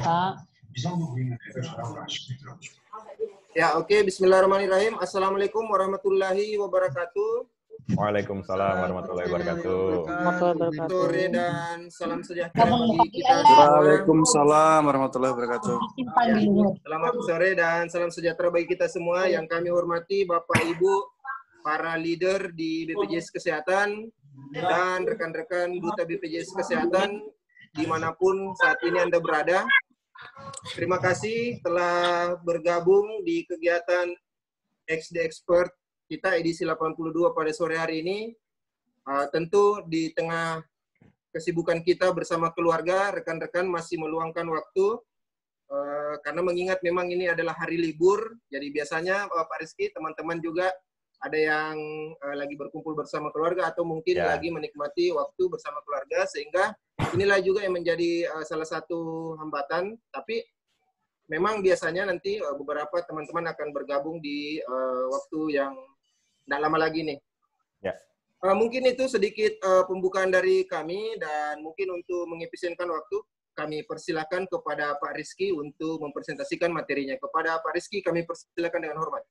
Kak. Ya, oke. Bismillahirrahmanirrahim. Assalamualaikum warahmatullahi wabarakatuh. Waalaikumsalam warahmatullahi wabarakatuh. Sore dan salam sejahtera bagi kita semua. Waalaikumsalam warahmatullahi wabarakatuh. Selamat sore dan salam sejahtera bagi kita semua. Yang kami hormati Bapak Ibu, para leader di BPJS Kesehatan, dan rekan-rekan Duta BPJS Kesehatan dimanapun saat ini Anda berada. Terima kasih telah bergabung di kegiatan XD Expert kita edisi 82 pada sore hari ini. Tentu di tengah kesibukan kita bersama keluarga, rekan-rekan masih meluangkan waktu karena mengingat memang ini adalah hari libur. Jadi biasanya Pak Rizky, teman-teman juga ada yang lagi berkumpul bersama keluarga atau mungkin lagi menikmati waktu bersama keluarga, sehingga inilah juga yang menjadi salah satu hambatan. Tapi memang biasanya nanti beberapa teman-teman akan bergabung di waktu yang tidak lama lagi nih. Ya. Mungkin itu sedikit pembukaan dari kami, dan mungkin untuk mengefisienkan waktu, kami persilakan kepada Pak Rizky untuk mempresentasikan materinya. Kepada Pak Rizky kami persilakan dengan hormat.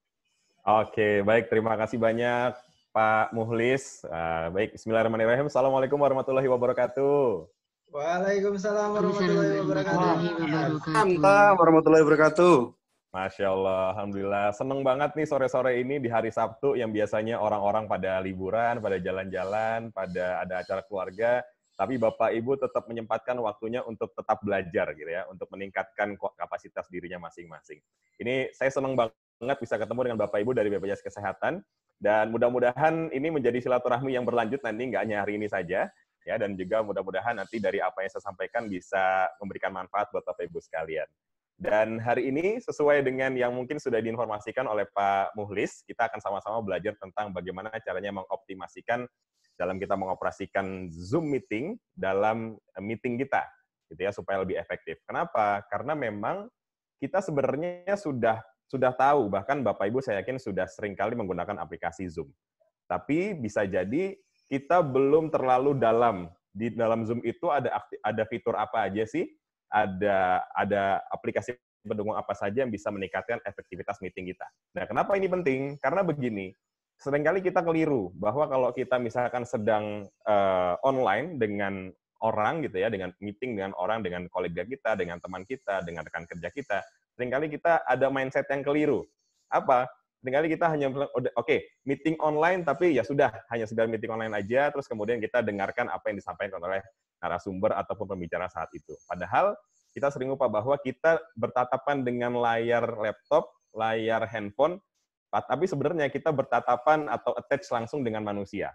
Oke, baik. Terima kasih banyak Pak Muhlis. Baik, bismillahirrahmanirrahim. Assalamualaikum warahmatullahi wabarakatuh. Waalaikumsalam warahmatullahi wabarakatuh. Waalaikumsalam warahmatullahi wabarakatuh. Masya Allah, Alhamdulillah. Seneng banget nih sore-sore ini di hari Sabtu yang biasanya orang-orang pada liburan, pada jalan-jalan, pada ada acara keluarga. Tapi Bapak Ibu tetap menyempatkan waktunya untuk tetap belajar gitu ya, untuk meningkatkan kapasitas dirinya masing-masing. Ini saya seneng banget bisa ketemu dengan Bapak Ibu dari BPJS Kesehatan, dan mudah-mudahan ini menjadi silaturahmi yang berlanjut nanti, nggak hanya hari ini saja, ya, dan juga mudah-mudahan nanti dari apa yang saya sampaikan bisa memberikan manfaat buat Bapak Ibu sekalian. Dan hari ini sesuai dengan yang mungkin sudah diinformasikan oleh Pak Muhlis, kita akan sama-sama belajar tentang bagaimana caranya mengoptimasikan dalam kita mengoperasikan Zoom meeting dalam meeting kita, gitu ya, supaya lebih efektif. Kenapa? Karena memang kita sebenarnya sudah tahu, bahkan Bapak Ibu saya yakin sudah sering kali menggunakan aplikasi Zoom. Tapi bisa jadi kita belum terlalu dalam. Di dalam Zoom itu ada fitur apa aja sih? Ada aplikasi pendukung apa saja yang bisa meningkatkan efektivitas meeting kita. Nah, kenapa ini penting? Karena begini, seringkali kita keliru bahwa kalau kita misalkan sedang online dengan orang gitu ya, dengan meeting dengan orang, dengan kolega kita, dengan teman kita, dengan rekan kerja kita, seringkali kita ada mindset yang keliru. Apa? Seringkali kita hanya bilang, oke, meeting online, tapi ya sudah, hanya sekedar meeting online aja, terus kemudian kita dengarkan apa yang disampaikan oleh narasumber ataupun pembicara saat itu. Padahal kita sering lupa bahwa kita bertatapan dengan layar laptop, layar handphone, tapi sebenarnya kita bertatapan atau attach langsung dengan manusia.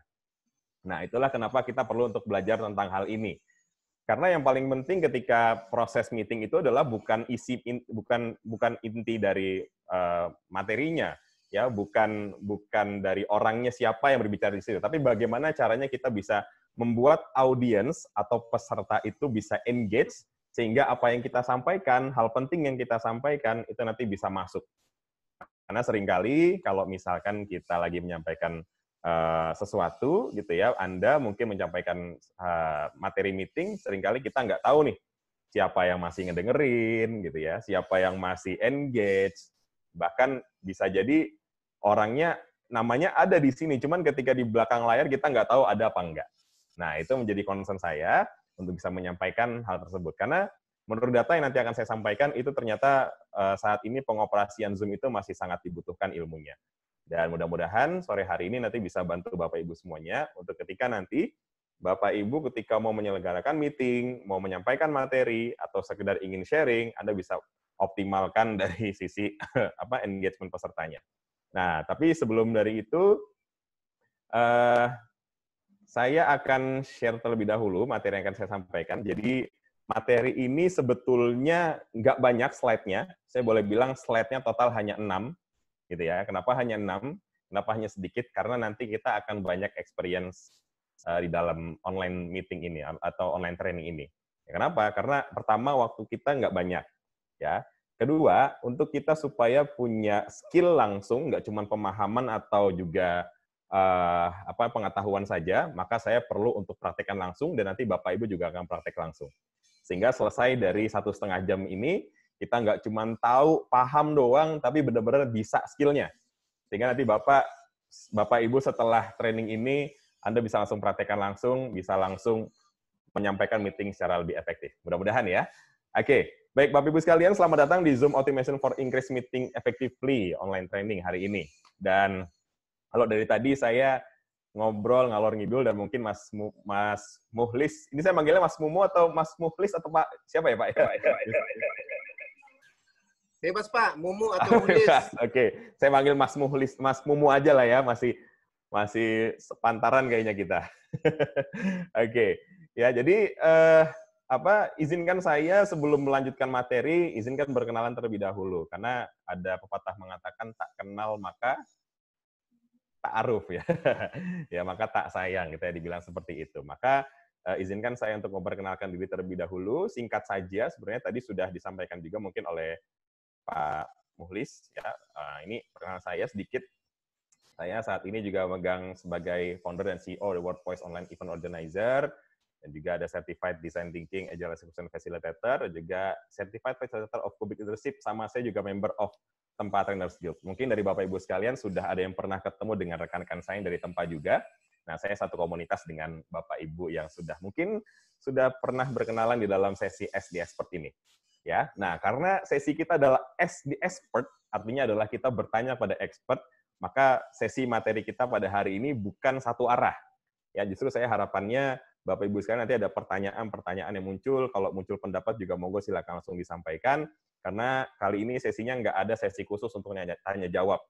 Nah, itulah kenapa kita perlu untuk belajar tentang hal ini. Karena yang paling penting ketika proses meeting itu adalah bukan inti dari materinya, ya, bukan dari orangnya siapa yang berbicara di situ, tapi bagaimana caranya kita bisa membuat audiens atau peserta itu bisa engage, sehingga apa yang kita sampaikan, hal penting yang kita sampaikan, itu nanti bisa masuk. Karena seringkali kalau misalkan kita lagi menyampaikan sesuatu, gitu ya, Anda mungkin menyampaikan materi meeting, seringkali kita nggak tahu nih, siapa yang masih ngedengerin, gitu ya, siapa yang masih engage, bahkan bisa jadi orangnya, namanya ada di sini, cuman ketika di belakang layar kita nggak tahu ada apa enggak. Nah, itu menjadi concern saya untuk bisa menyampaikan hal tersebut. Karena menurut data yang nanti akan saya sampaikan, itu ternyata saat ini pengoperasian Zoom itu masih sangat dibutuhkan ilmunya. Dan mudah-mudahan sore hari ini nanti bisa bantu Bapak Ibu semuanya untuk ketika nanti Bapak Ibu ketika mau menyelenggarakan meeting, mau menyampaikan materi, atau sekedar ingin sharing, Anda bisa optimalkan dari sisi engagement pesertanya. Nah, tapi sebelum dari itu, saya akan share terlebih dahulu materi yang akan saya sampaikan. Jadi materi ini sebetulnya nggak banyak slide-nya. Saya boleh bilang slide-nya total hanya 6. Gitu ya. Kenapa hanya 6? Kenapa hanya sedikit? Karena nanti kita akan banyak experience di dalam online meeting ini atau online training ini. Ya, kenapa? Karena pertama waktu kita nggak banyak. Ya. Kedua, untuk kita supaya punya skill langsung, nggak cuma pemahaman atau juga pengetahuan saja, maka saya perlu untuk praktekkan langsung, dan nanti Bapak Ibu juga akan praktek langsung. Sehingga selesai dari 1,5 jam ini, kita nggak cuma tahu, paham doang, tapi benar-benar bisa skill-nya. Sehingga nanti Bapak Ibu setelah training ini, Anda bisa langsung praktekkan langsung, bisa langsung menyampaikan meeting secara lebih efektif. Mudah-mudahan ya. Oke, baik Bapak Ibu sekalian, selamat datang di Zoom Automation for Increase Meeting Effectively online training hari ini. Dan kalau dari tadi saya ngobrol ngalor ngidul dan mungkin Mas Muhlis, ini saya manggilnya Mas Mumu atau Mas Muhlis atau Pak siapa ya Pak? Bebas Pak, Mumu atau Muhlis. Oke, saya panggil Mas Muhlis, Mas Mumu aja lah ya, masih sepantaran kayaknya kita. Oke, ya jadi izinkan saya sebelum melanjutkan materi, izinkan berkenalan terlebih dahulu karena ada pepatah mengatakan tak kenal maka ta'aruf ya. Ya, maka tak sayang, kita dibilang seperti itu. Maka izinkan saya untuk memperkenalkan diri terlebih dahulu, singkat saja, sebenarnya tadi sudah disampaikan juga mungkin oleh Pak Muhlis ya. Ini perkenalan saya sedikit. Saya saat ini juga megang sebagai founder dan CEO The World Voice Online Event Organizer, dan juga ada Certified Design Thinking Agile Execution Facilitator, dan juga Certified Facilitator of Public Leadership, sama saya juga member of Tempa Trainers Guild. Mungkin dari Bapak Ibu sekalian sudah ada yang pernah ketemu dengan rekan-rekan saya dari Tempa juga. Nah, saya satu komunitas dengan Bapak Ibu yang mungkin sudah pernah berkenalan di dalam sesi SD Expert ini. Ya, nah karena sesi kita adalah SD Expert, artinya adalah kita bertanya pada expert, maka sesi materi kita pada hari ini bukan satu arah. Ya, justru saya harapannya Bapak Ibu sekalian nanti ada pertanyaan-pertanyaan yang muncul, kalau muncul pendapat juga monggo silakan langsung disampaikan, karena kali ini sesinya nggak ada sesi khusus untuk tanya jawab.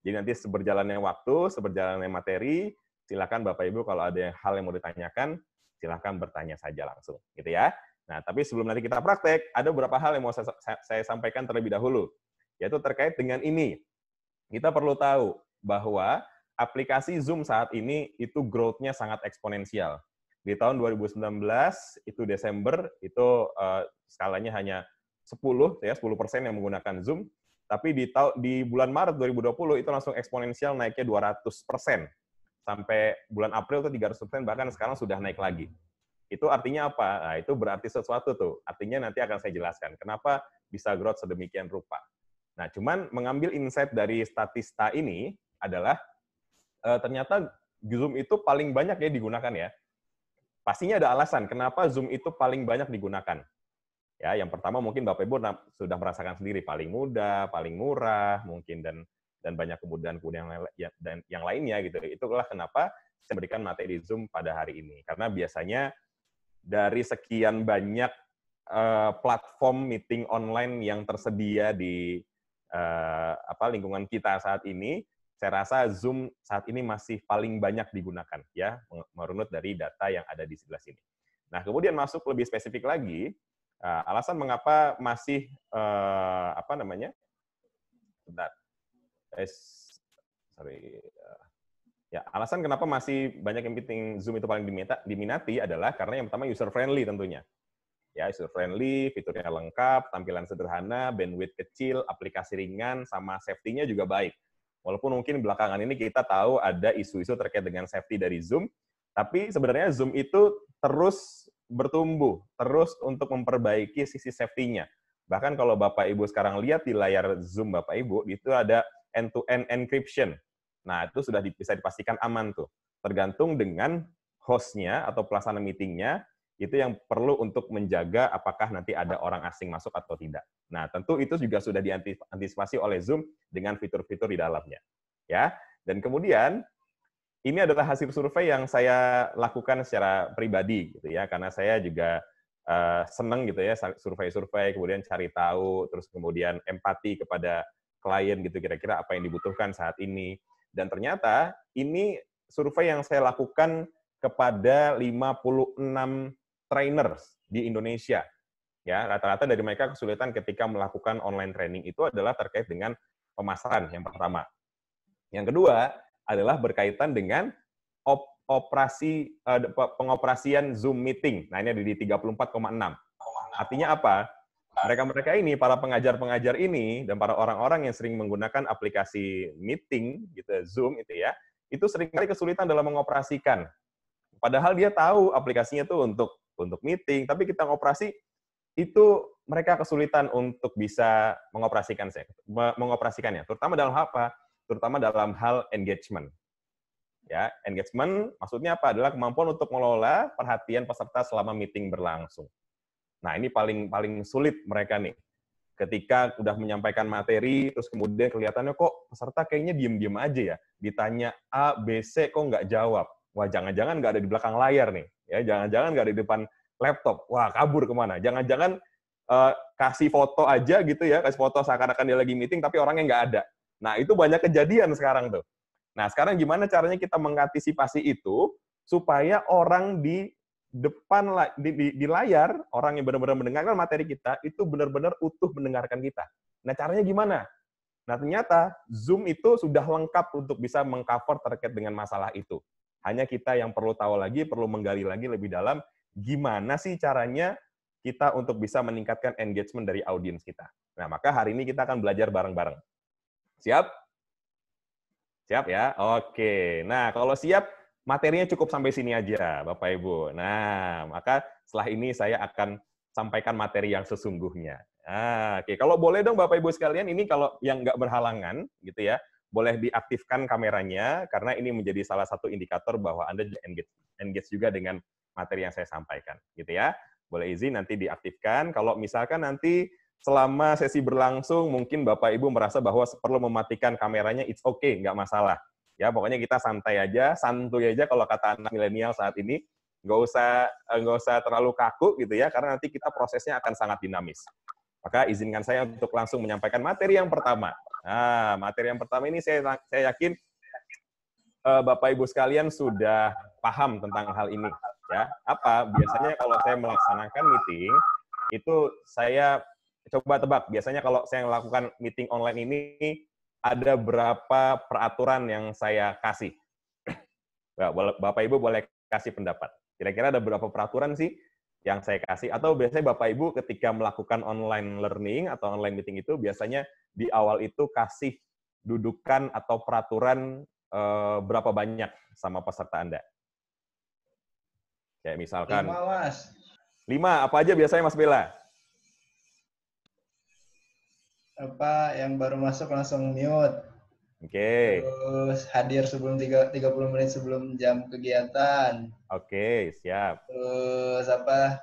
Jadi nanti seberjalannya waktu, seberjalannya materi, silakan Bapak Ibu kalau ada hal yang mau ditanyakan, silakan bertanya saja langsung, gitu ya. Nah, tapi sebelum nanti kita praktek, ada beberapa hal yang mau saya sampaikan terlebih dahulu, yaitu terkait dengan ini. Kita perlu tahu bahwa aplikasi Zoom saat ini itu growth-nya sangat eksponensial. Di tahun 2019, itu Desember, itu skalanya hanya 10% yang menggunakan Zoom, tapi di bulan Maret 2020 itu langsung eksponensial naiknya 200%. Sampai bulan April itu 300%, bahkan sekarang sudah naik lagi. Itu artinya apa? Nah, itu berarti sesuatu tuh. Artinya nanti akan saya jelaskan kenapa bisa growth sedemikian rupa. Nah, cuman mengambil insight dari statista ini adalah ternyata Zoom itu paling banyak ya digunakan ya. Pastinya ada alasan kenapa Zoom itu paling banyak digunakan. Ya, yang pertama mungkin Bapak Ibu sudah merasakan sendiri paling mudah, paling murah mungkin dan banyak kemudahan yang lainnya gitu. Itulah kenapa saya berikan materi Zoom pada hari ini. Karena biasanya dari sekian banyak platform meeting online yang tersedia di lingkungan kita saat ini, saya rasa Zoom saat ini masih paling banyak digunakan, ya, merunut dari data yang ada di sebelah sini. Nah, kemudian masuk lebih spesifik lagi, alasan mengapa masih alasan kenapa masih banyak yang meeting Zoom itu paling diminati adalah karena yang pertama user friendly tentunya. Ya, user friendly, fiturnya lengkap, tampilan sederhana, bandwidth kecil, aplikasi ringan, sama safety-nya juga baik. Walaupun mungkin belakangan ini kita tahu ada isu-isu terkait dengan safety dari Zoom, tapi sebenarnya Zoom itu terus bertumbuh, terus untuk memperbaiki sisi safety-nya. Bahkan kalau Bapak Ibu sekarang lihat di layar Zoom Bapak Ibu, itu ada end-to-end encryption. Nah, itu sudah bisa dipastikan aman tuh. Tergantung dengan host-nya atau pelaksana meeting-nya, itu yang perlu untuk menjaga apakah nanti ada orang asing masuk atau tidak. Nah, tentu itu juga sudah diantisipasi oleh Zoom dengan fitur-fitur di dalamnya. Ya. Dan kemudian, ini adalah hasil survei yang saya lakukan secara pribadi, gitu ya, karena saya juga senang gitu ya, survei-survei, kemudian cari tahu, terus kemudian empati kepada klien gitu, kira-kira apa yang dibutuhkan saat ini. Dan ternyata ini survei yang saya lakukan kepada 56 trainers di Indonesia. Ya, rata-rata dari mereka kesulitan ketika melakukan online training itu adalah terkait dengan pemasaran yang pertama. Yang kedua adalah berkaitan dengan pengoperasian Zoom meeting. Nah, ini ada di 34,6. Artinya apa? Mereka-mereka ini, para pengajar-pengajar ini, dan para orang-orang yang sering menggunakan aplikasi meeting, gitu, Zoom itu ya, itu seringkali kesulitan dalam mengoperasikan. Padahal dia tahu aplikasinya tuh untuk meeting, tapi kita ngoperasi itu mereka kesulitan untuk bisa mengoperasikannya, terutama dalam hal apa? Terutama dalam hal engagement. Ya, engagement maksudnya apa? Adalah kemampuan untuk mengelola perhatian peserta selama meeting berlangsung. Nah, ini paling sulit mereka nih. Ketika udah menyampaikan materi, terus kemudian kelihatannya kok peserta kayaknya diem-diem aja ya. Ditanya A, B, C, kok nggak jawab. Wah, jangan-jangan nggak ada di belakang layar nih. Ya, jangan-jangan nggak ada di depan laptop. Wah, kabur kemana? Jangan-jangan kasih foto aja gitu ya, kasih foto seakan-akan dia lagi meeting, tapi orangnya nggak ada. Nah, itu banyak kejadian sekarang tuh. Nah, sekarang gimana caranya kita mengantisipasi itu, supaya orang di depan di layar, orang yang benar-benar mendengarkan materi kita itu benar-benar utuh mendengarkan kita. Nah, caranya gimana? Nah, ternyata Zoom itu sudah lengkap untuk bisa mengcover terkait dengan masalah itu. Hanya kita yang perlu tahu lagi, perlu menggali lagi lebih dalam gimana sih caranya kita untuk bisa meningkatkan engagement dari audiens kita. Nah, maka hari ini kita akan belajar bareng-bareng. Siap? Siap ya? Oke. Nah, kalau siap, materinya cukup sampai sini aja, Bapak Ibu. Nah, maka setelah ini saya akan sampaikan materi yang sesungguhnya. Nah, oke. Kalau boleh dong Bapak Ibu sekalian, ini kalau yang nggak berhalangan, gitu ya, boleh diaktifkan kameranya, karena ini menjadi salah satu indikator bahwa Anda engage juga dengan materi yang saya sampaikan. Gitu ya. Boleh izin nanti diaktifkan. Kalau misalkan nanti selama sesi berlangsung, mungkin Bapak Ibu merasa bahwa perlu mematikan kameranya, it's okay, nggak masalah. Ya, pokoknya kita santai aja, santuy aja kalau kata anak milenial saat ini. Nggak usah terlalu kaku gitu ya, karena nanti kita prosesnya akan sangat dinamis. Maka izinkan saya untuk langsung menyampaikan materi yang pertama. Nah, materi yang pertama ini saya yakin Bapak Ibu sekalian sudah paham tentang hal ini. Ya, apa? Biasanya kalau saya melaksanakan meeting, itu saya coba tebak, biasanya kalau saya melakukan meeting online ini, ada berapa peraturan yang saya kasih? Bapak Ibu boleh kasih pendapat. Kira-kira ada berapa peraturan sih yang saya kasih? Atau biasanya Bapak Ibu ketika melakukan online learning atau online meeting itu, biasanya di awal itu kasih dudukan atau peraturan berapa banyak sama peserta Anda? Kayak misalkan 5, Mas. 5, apa aja biasanya Mas Bella? Apa yang baru masuk langsung mute. Oke. Terus hadir sebelum 30 menit sebelum jam kegiatan. Oke, siap. Terus apa?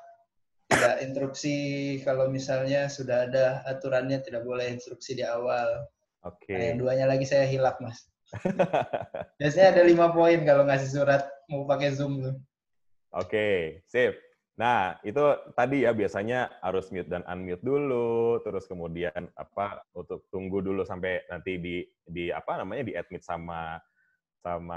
Tidak instruksi kalau misalnya sudah ada aturannya, tidak boleh instruksi di awal. Oke. Nah, yang 2-nya lagi saya hilap, Mas. Biasanya ada 5 poin kalau ngasih surat mau pakai Zoom tuh. Oke, sip. Nah, itu tadi ya biasanya harus mute dan unmute dulu, terus kemudian apa untuk tunggu dulu sampai nanti di apa namanya di admit sama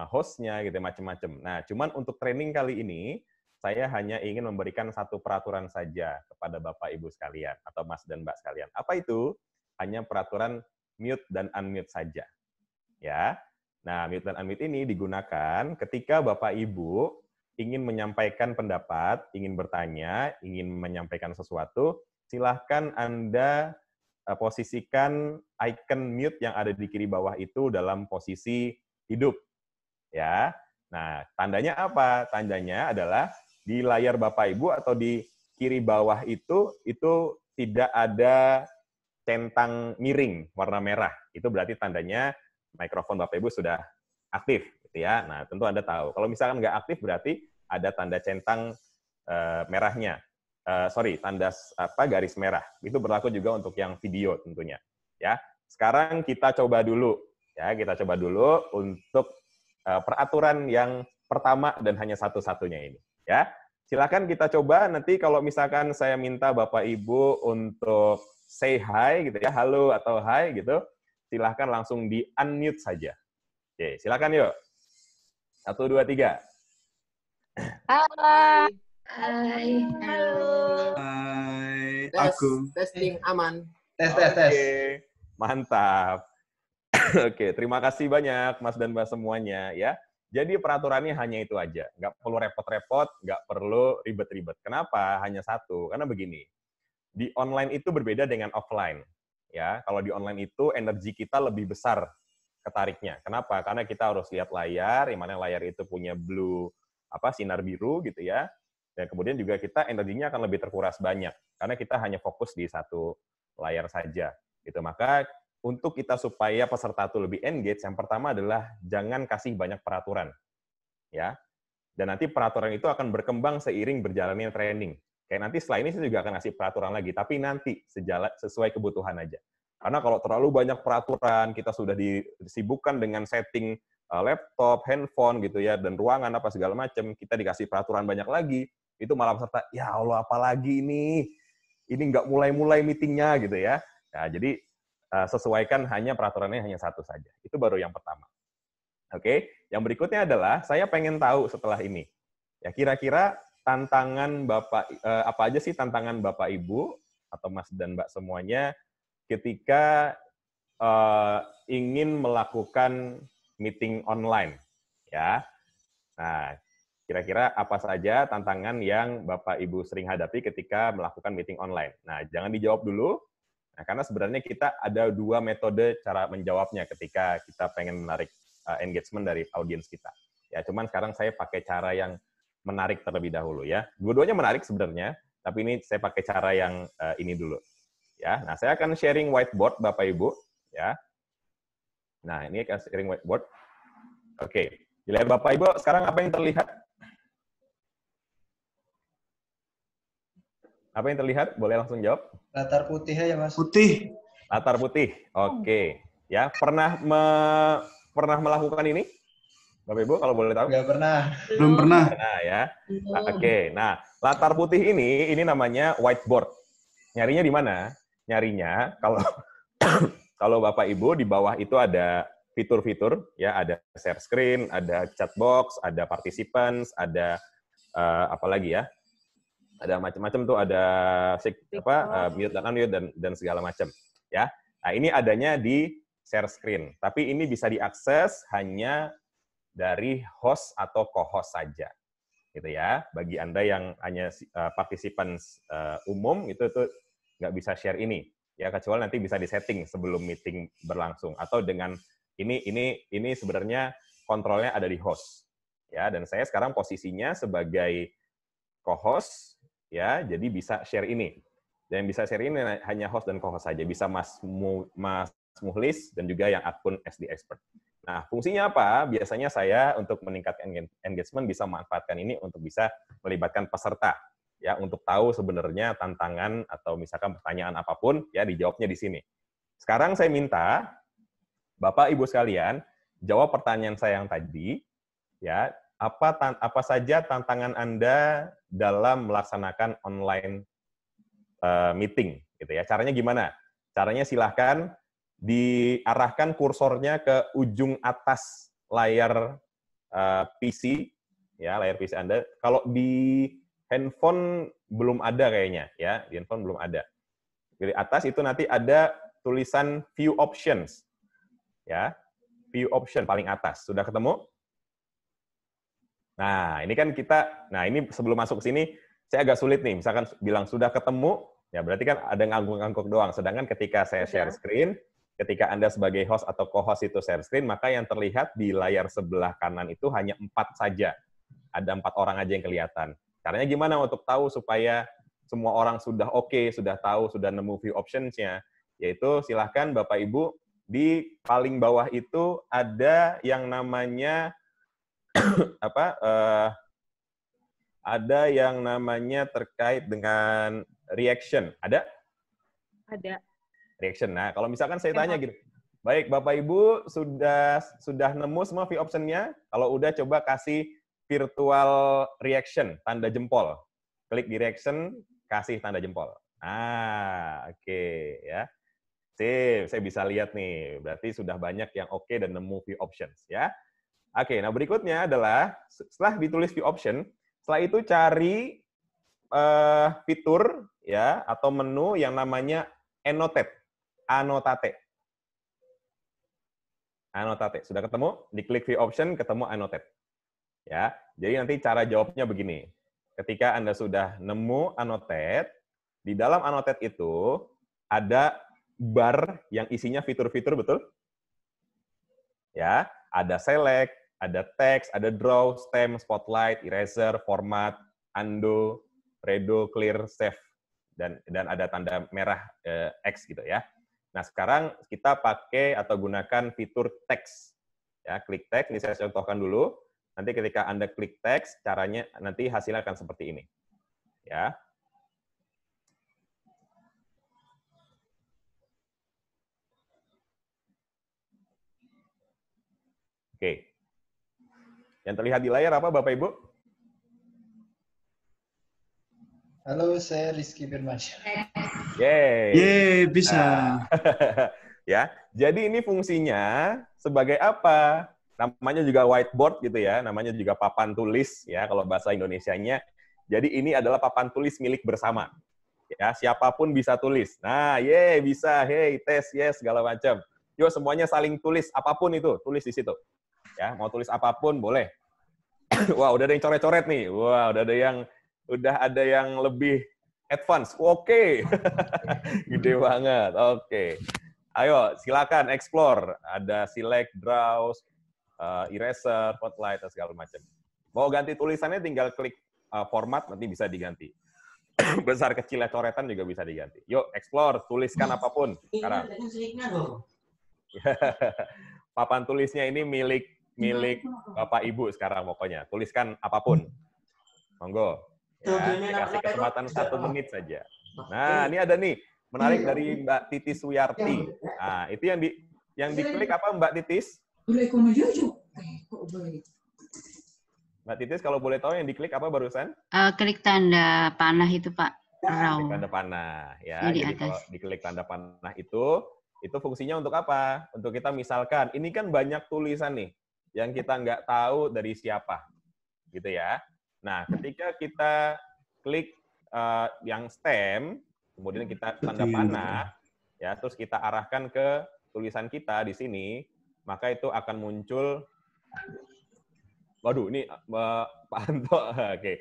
hostnya gitu macam-macam. Nah, cuman untuk training kali ini saya hanya ingin memberikan satu peraturan saja kepada Bapak Ibu sekalian atau Mas dan Mbak sekalian. Apa itu? Hanya peraturan mute dan unmute saja. Ya. Nah, mute dan unmute ini digunakan ketika Bapak Ibu ingin menyampaikan pendapat, ingin bertanya, ingin menyampaikan sesuatu, silahkan Anda posisikan icon mute yang ada di kiri bawah itu dalam posisi hidup. Ya. Nah, tandanya apa? Tandanya adalah di layar Bapak Ibu atau di kiri bawah itu tidak ada centang miring warna merah. Itu berarti tandanya mikrofon Bapak Ibu sudah aktif, gitu ya. Nah, tentu Anda tahu. Kalau misalkan nggak aktif, berarti ada tanda centang merahnya. Tanda garis merah. Itu berlaku juga untuk yang video tentunya. Ya. Sekarang kita coba dulu. Ya, kita coba dulu untuk peraturan yang pertama dan hanya satu-satunya ini. Ya. Silakan kita coba. Nanti kalau misalkan saya minta Bapak Ibu untuk say hi, gitu ya, halo atau hi, gitu, silahkan langsung di unmute saja. Oke, silakan yuk. 1, 2, 3. Halo. Hai. Halo. Hai, Tes, aku. testing aman. Tes. Oke, mantap. Oke, terima kasih banyak Mas dan Mbak semuanya ya. Jadi peraturannya hanya itu aja. Nggak perlu repot-repot, nggak perlu ribet-ribet. Kenapa? Hanya satu. Karena begini, di online itu berbeda dengan offline. Ya, kalau di online itu energi kita lebih besar ketariknya. Kenapa? Karena kita harus lihat layar, yang mana layar itu punya sinar biru gitu ya. Dan kemudian juga kita energinya akan lebih terkuras banyak, karena kita hanya fokus di satu layar saja. Gitu. Maka untuk kita supaya peserta itu lebih engage, yang pertama adalah jangan kasih banyak peraturan. Ya. Dan nanti peraturan itu akan berkembang seiring berjalannya training. Kayak nanti setelah ini saya juga akan ngasih peraturan lagi, tapi nanti sesuai kebutuhan aja. Karena kalau terlalu banyak peraturan, kita sudah disibukkan dengan setting laptop, handphone gitu ya, dan ruangan apa segala macam, kita dikasih peraturan banyak lagi, itu malah peserta, ya Allah apalagi ini nggak mulai-mulai meetingnya gitu ya. Nah, jadi sesuaikan hanya peraturannya hanya satu saja. Itu baru yang pertama. Oke, yang berikutnya adalah saya pengen tahu setelah ini, ya kira-kira tantangan Bapak, apa aja sih tantangan Bapak Ibu atau Mas dan Mbak semuanya ketika ingin melakukan meeting online, ya. Nah, kira-kira apa saja tantangan yang Bapak Ibu sering hadapi ketika melakukan meeting online? Nah, jangan dijawab dulu, nah, karena sebenarnya kita ada 2 metode cara menjawabnya ketika kita pengen menarik engagement dari audiens kita. Ya, cuman sekarang saya pakai cara yang menarik terlebih dahulu ya. Dua-duanya menarik sebenarnya, tapi ini saya pakai cara yang ini dulu. Ya, nah saya akan sharing whiteboard Bapak Ibu, ya. Nah, ini akan sharing whiteboard. Oke, dilihat Bapak Ibu, sekarang apa yang terlihat? Apa yang terlihat? Boleh langsung jawab. Latar putih aja, Mas. Putih. Latar putih. Oke. Ya, pernah melakukan ini? Bapak Ibu kalau boleh tahu? Nggak pernah. Belum pernah. Nah, ya. Nah, oke. Nah, latar putih ini namanya whiteboard. Nyarinya di mana? Nyarinya kalau Bapak Ibu di bawah itu ada fitur-fitur, ya, ada share screen, ada chat box, ada participants, ada apa lagi ya? Ada macam-macam tuh, ada mute dan unmute dan segala macam, ya. Nah, ini adanya di share screen, tapi ini bisa diakses hanya dari host atau co-host saja, gitu ya. Bagi Anda yang hanya participants umum itu nggak bisa share ini, ya, kecuali nanti bisa disetting sebelum meeting berlangsung, atau dengan ini sebenarnya kontrolnya ada di host, ya. Dan saya sekarang posisinya sebagai co-host, ya, jadi bisa share ini. Dan bisa share ini hanya host dan co-host saja, bisa Mas Muhlis dan juga yang akun SD Expert. Nah, fungsinya apa? Biasanya saya untuk meningkatkan engagement bisa memanfaatkan ini untuk bisa melibatkan peserta, ya, untuk tahu sebenarnya tantangan atau misalkan pertanyaan apapun, ya, dijawabnya di sini. Sekarang saya minta Bapak Ibu sekalian jawab pertanyaan saya yang tadi, ya, apa saja tantangan Anda dalam melaksanakan online meeting, gitu ya. Caranya gimana? Caranya silahkan diarahkan kursornya ke ujung atas layar PC, ya, layar PC Anda. Kalau di handphone belum ada kayaknya, ya, di handphone belum ada. Di atas itu nanti ada tulisan View Options, ya, View Option paling atas. Sudah ketemu? Nah, ini kan nah ini sebelum masuk ke sini, saya agak sulit nih, misalkan bilang sudah ketemu, ya berarti kan ada ngangguk-ngangguk doang. Sedangkan ketika saya share screen, ketika Anda sebagai host atau co-host itu share screen, maka yang terlihat di layar sebelah kanan itu hanya 4 saja. Ada 4 orang aja yang kelihatan. Caranya gimana untuk tahu supaya semua orang sudah oke, sudah tahu, sudah nemu view options-nya? Yaitu silahkan Bapak Ibu, di paling bawah itu ada yang namanya ada yang namanya terkait dengan reaction. Ada? Ada. Reaction. Nah, kalau misalkan saya tanya gitu, baik Bapak Ibu sudah nemu semua view option-nya? Kalau udah, coba kasih virtual reaction, tanda jempol. Klik di reaction, kasih tanda jempol. Oke, ya. Sip, saya bisa lihat nih. Berarti sudah banyak yang oke dan nemu view options, ya. Oke, nah berikutnya adalah setelah ditulis view option, setelah itu cari fitur, ya, atau menu yang namanya annotate. Annotate. Sudah ketemu? Diklik view option, ketemu annotate. Ya, jadi nanti cara jawabnya begini. Ketika Anda sudah nemu annotate, di dalam annotate itu ada bar yang isinya fitur-fitur, betul? Ya, ada select, ada text, ada draw, stem, spotlight, eraser, format, undo, redo, clear, save, dan ada tanda merah X gitu ya. Nah, sekarang kita pakai atau gunakan fitur text. Ya, klik text, ini saya contohkan dulu. Nanti ketika Anda klik text, caranya nanti hasilnya akan seperti ini. Ya. Oke. Yang terlihat di layar apa, Bapak Ibu? Halo, saya Rizky Firmansyah. Yeay. Yeay, bisa. Ya, jadi ini fungsinya sebagai apa? Namanya juga whiteboard gitu ya, namanya juga papan tulis ya kalau bahasa Indonesianya. Jadi ini adalah papan tulis milik bersama. Ya, siapapun bisa tulis. Nah, bisa, hey, tes, yes, segala macam. Yuk semuanya saling tulis apapun itu, tulis di situ. Ya, mau tulis apapun boleh. Wah, udah ada yang coret-coret nih. Wah, udah ada yang lebih advance. Oke. Gede banget. Oke. Ayo, silakan explore. Ada select, browse, eraser, spotlight, dan segala macam. Mau ganti tulisannya tinggal klik format, nanti bisa diganti. Besar kecilnya coretan juga bisa diganti. Yuk, explore, tuliskan apapun sekarang. Papan tulisnya ini milik Bapak Ibu sekarang pokoknya. Tuliskan apapun. Monggo. Ya, kasih kesempatan 1 menit saja. Nah, ini ada nih menarik dari Mbak Titis Wiyarti. Nah, itu yang diklik apa Mbak Titis? Mbak Titis kalau boleh tahu yang diklik apa barusan? Klik tanda panah itu Pak. Klik tanda panah ya. Jadi kalau diklik tanda panah itu fungsinya untuk apa? Untuk kita misalkan ini kan banyak tulisan nih yang kita nggak tahu dari siapa, gitu ya. Nah, ketika kita klik yang stem, kemudian kita tanda panah, ya, terus kita arahkan ke tulisan kita di sini, maka itu akan muncul. Waduh, ini Pak Anto. Oke.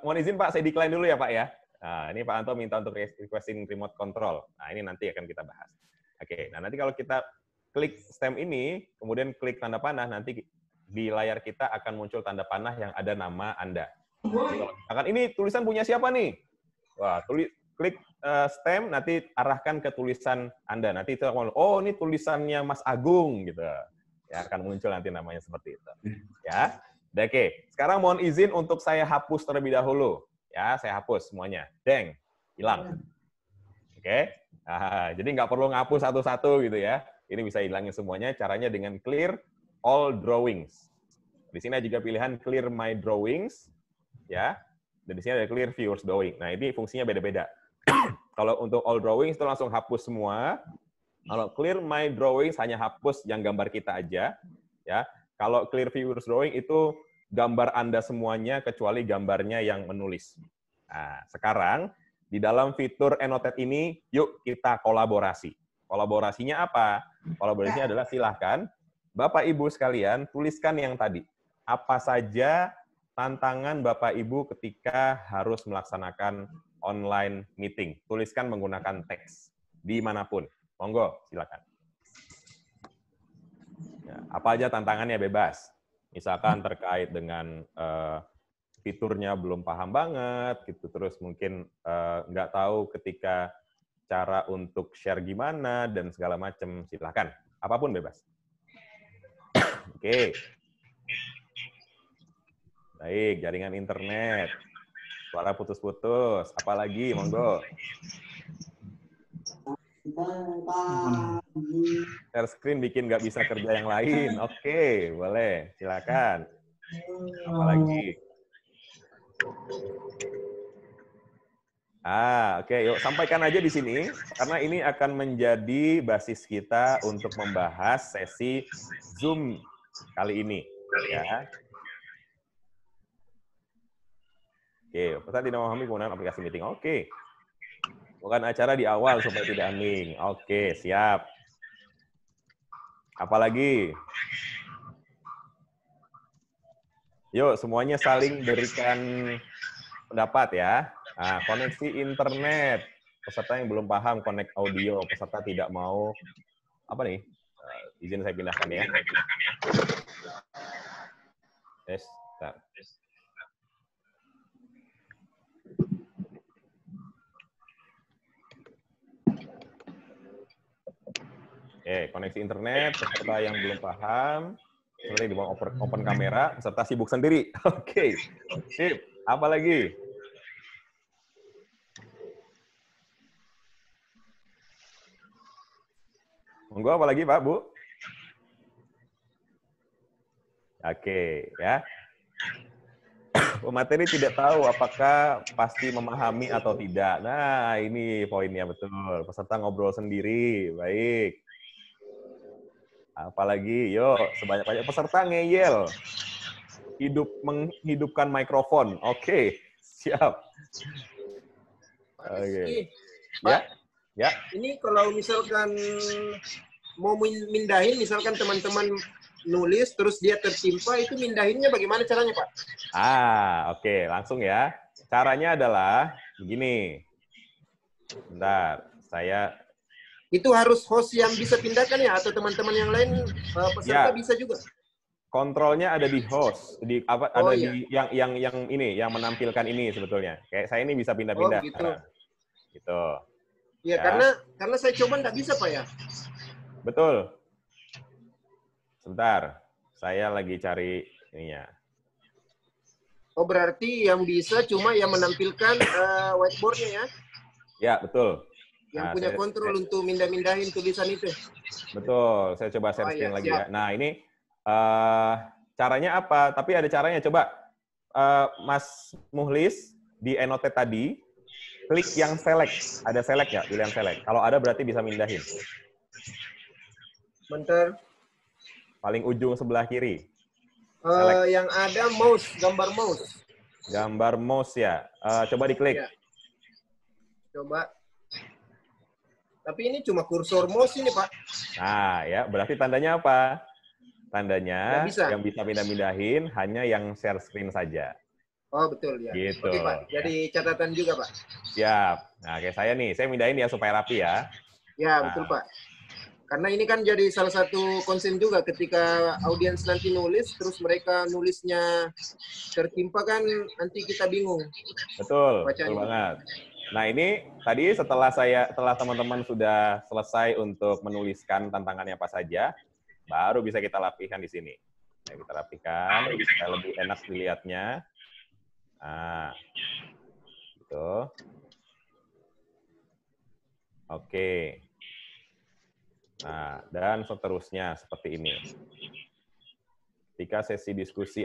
Mohon izin Pak, saya decline dulu ya Pak ya. Nah, ini Pak Anto minta untuk requesting remote control. Nah, ini nanti akan kita bahas. Oke, nah nanti kalau kita klik stem ini, kemudian klik tanda panah, nanti di layar kita akan muncul tanda panah yang ada nama Anda. Misalkan ini tulisan punya siapa nih? Wah, klik stem, nanti arahkan ke tulisan Anda. Nanti itu akan, oh ini tulisannya Mas Agung gitu. Ya, akan muncul nanti namanya seperti itu. Ya. Oke, sekarang mohon izin untuk saya hapus terlebih dahulu. Ya, saya hapus semuanya. Deng, hilang. Oke. Nah, jadi nggak perlu ngapus satu-satu gitu ya. Ini bisa hilangin semuanya. Caranya dengan clear all drawings. Di sini juga pilihan clear my drawings, ya. Dan di sini ada clear viewers drawing. Nah, ini fungsinya beda-beda. Kalau untuk all drawings itu langsung hapus semua. Kalau clear my drawings hanya hapus yang gambar kita aja, ya. Kalau clear viewers drawing itu gambar Anda semuanya kecuali gambarnya yang menulis. Nah, sekarang di dalam fitur Annotate ini, yuk kita kolaborasi. Kolaborasinya apa? Kolaborasinya adalah silahkan Bapak Ibu sekalian tuliskan yang tadi. Apa saja tantangan Bapak Ibu ketika harus melaksanakan online meeting. Tuliskan menggunakan teks dimanapun. Monggo, silakan. Ya, apa aja tantangannya bebas. Misalkan terkait dengan fiturnya belum paham banget, gitu. Terus mungkin nggak tahu ketika cara untuk share gimana dan segala macam. Silakan, apapun bebas. Oke. Baik, jaringan internet. Suara putus-putus. Apalagi, monggo. Share screen bikin nggak bisa kerja yang lain. Oke, boleh. Silakan. Apalagi? Oke, yuk sampaikan aja di sini karena ini akan menjadi basis kita untuk membahas sesi Zoom kali ini, ya. Oke, pesan tidak memahami penggunaan aplikasi meeting. Oke. Bukan acara di awal supaya tidak hening. Oke, siap. Apalagi? Yuk, semuanya saling berikan pendapat ya. Nah, koneksi internet. Peserta yang belum paham connect audio, peserta tidak mau apa nih? Izin saya pindahkan ya. Yes, Koneksi internet, peserta yang belum paham, seperti di bawah open kamera, peserta sibuk sendiri. Oke, sip. Apa lagi? Monggo, apa lagi, Pak, Bu? Oke, ya. Pemateri tidak tahu apakah pasti memahami atau tidak. Nah, ini poinnya betul. Peserta ngobrol sendiri. Baik. Apalagi, yuk, sebanyak-banyak peserta ngeyel. Menghidupkan mikrofon. Oke, siap. Pak Oke. Rizky, Ya, Pak, ya. ini kalau misalkan mau mindahin, misalkan teman-teman nulis terus dia tertimpa, itu mindahinnya bagaimana caranya, Pak? Oke, langsung ya. Caranya adalah begini. Bentar, saya... Itu harus host yang bisa pindahkan ya, atau teman-teman yang lain peserta Ya. bisa juga? Kontrolnya ada di host, di apa? Oh, ada iya. di yang ini, yang menampilkan ini sebetulnya. Kayak saya ini bisa pindah-pindah. Oh, gitu. sekarang. Gitu. Ya, Ya. karena saya coba nggak bisa, Pak ya. Betul. Sebentar, saya lagi cari ininya. Oh, berarti yang bisa cuma yang menampilkan whiteboard-nya ya? Ya, betul. Yang Nah, punya kontrol untuk mindah-mindahin tulisan itu. Betul, saya coba share Oh, screen iya, lagi siap. ya. Nah, ini caranya apa? Tapi ada caranya. Coba Mas Muhlis di Annotate tadi, klik yang select. Ada select nggak? Pilihan select. Kalau ada berarti bisa mindahin. Bentar. Paling ujung sebelah kiri. Select. Yang ada mouse, gambar mouse. Gambar mouse ya. Coba diklik. Iya. Coba. Tapi ini cuma kursor mouse ini, Pak. Nah, ya, berarti tandanya apa? Tandanya Nggak bisa. yang bisa pindah-pindahin hanya yang share screen saja. Oh, betul ya. Gitu. Oke, Pak. Jadi catatan juga, Pak. Siap. Nah, kayak saya nih, saya mindahin ya supaya rapi ya. Ya, Nah. betul, Pak. Karena ini kan jadi salah satu konsen juga ketika audiens nanti nulis, terus mereka nulisnya tertimpa kan nanti kita bingung. Betul, Bacanya. betul banget. Nah, ini tadi setelah teman-teman sudah selesai untuk menuliskan tantangannya apa saja, baru bisa kita rapihkan di sini. Nah, kita rapihkan, supaya lebih enak dilihatnya. Nah, gitu. Oke. Nah, dan seterusnya seperti ini. Ketika sesi diskusi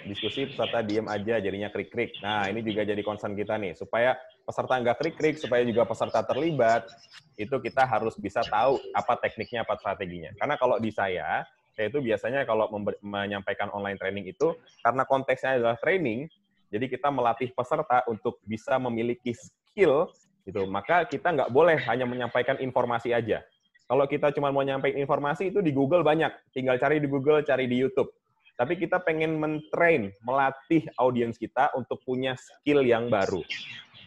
diskusi peserta diem aja, jadinya krik-krik. Nah, ini juga jadi concern kita nih, supaya peserta nggak krik-krik, supaya juga peserta terlibat, itu kita harus bisa tahu apa tekniknya, apa strateginya. Karena kalau di saya itu biasanya kalau menyampaikan online training itu, karena konteksnya adalah training, jadi kita melatih peserta untuk bisa memiliki skill, gitu. Maka kita nggak boleh hanya menyampaikan informasi aja. Kalau kita cuma mau nyampein informasi itu di Google banyak, tinggal cari di Google, cari di YouTube. Tapi kita pengen mentrain, melatih audiens kita untuk punya skill yang baru.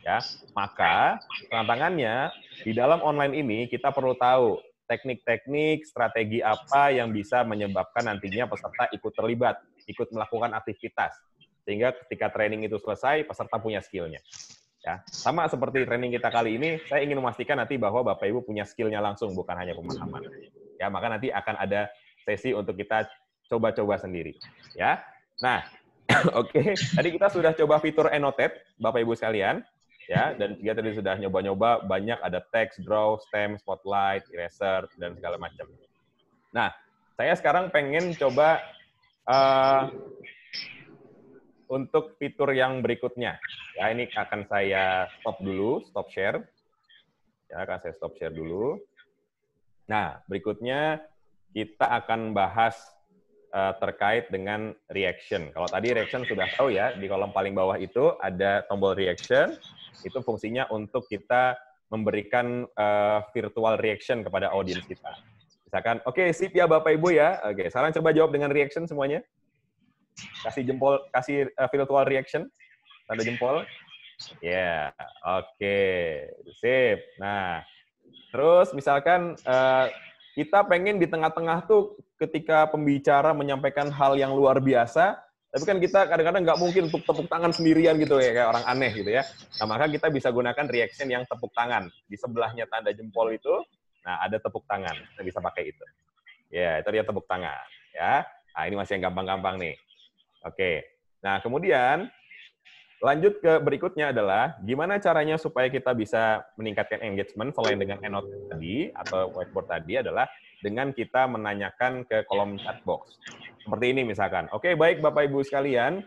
Ya, maka tantangannya di dalam online ini kita perlu tahu teknik-teknik, strategi apa yang bisa menyebabkan nantinya peserta ikut terlibat, ikut melakukan aktivitas. Sehingga ketika training itu selesai, peserta punya skill-nya. Ya, sama seperti training kita kali ini, saya ingin memastikan nanti bahwa Bapak Ibu punya skill-nya langsung, bukan hanya pemahaman. Ya, maka nanti akan ada sesi untuk kita coba-coba sendiri. Ya, nah, oke. Tadi kita sudah coba fitur Annotate, Bapak Ibu sekalian. Ya, dan juga tadi sudah nyoba-nyoba banyak, ada text, draw, stem, spotlight, eraser, dan segala macam. Nah, saya sekarang pengen coba untuk fitur yang berikutnya. Ya, ini akan saya stop dulu, stop share. Ya, akan saya stop share dulu. Nah, berikutnya kita akan bahas terkait dengan reaction. Kalau tadi reaction sudah tahu ya, di kolom paling bawah itu ada tombol reaction. Itu fungsinya untuk kita memberikan virtual reaction kepada audiens kita. Misalkan, oke, sip ya Bapak Ibu ya. Oke, sekarang coba jawab dengan reaction semuanya. Kasih jempol, kasih virtual reaction, tanda jempol. Ya, oke, sip. Nah, terus misalkan kita pengen di tengah-tengah tuh ketika pembicara menyampaikan hal yang luar biasa, tapi kan kita kadang-kadang nggak mungkin untuk tepuk tangan sendirian gitu ya, kayak orang aneh gitu ya. Nah, maka kita bisa gunakan reaction yang tepuk tangan. Di sebelahnya tanda jempol itu, Nah, ada tepuk tangan. Kita bisa pakai itu. Ya, itu dia tepuk tangan. Ya. Nah, ini masih yang gampang-gampang nih. Oke. Nah, kemudian lanjut ke berikutnya adalah gimana caranya supaya kita bisa meningkatkan engagement selain dengan EndNote tadi atau whiteboard tadi adalah dengan kita menanyakan ke kolom chat box. Seperti ini misalkan. Oke, baik Bapak Ibu sekalian.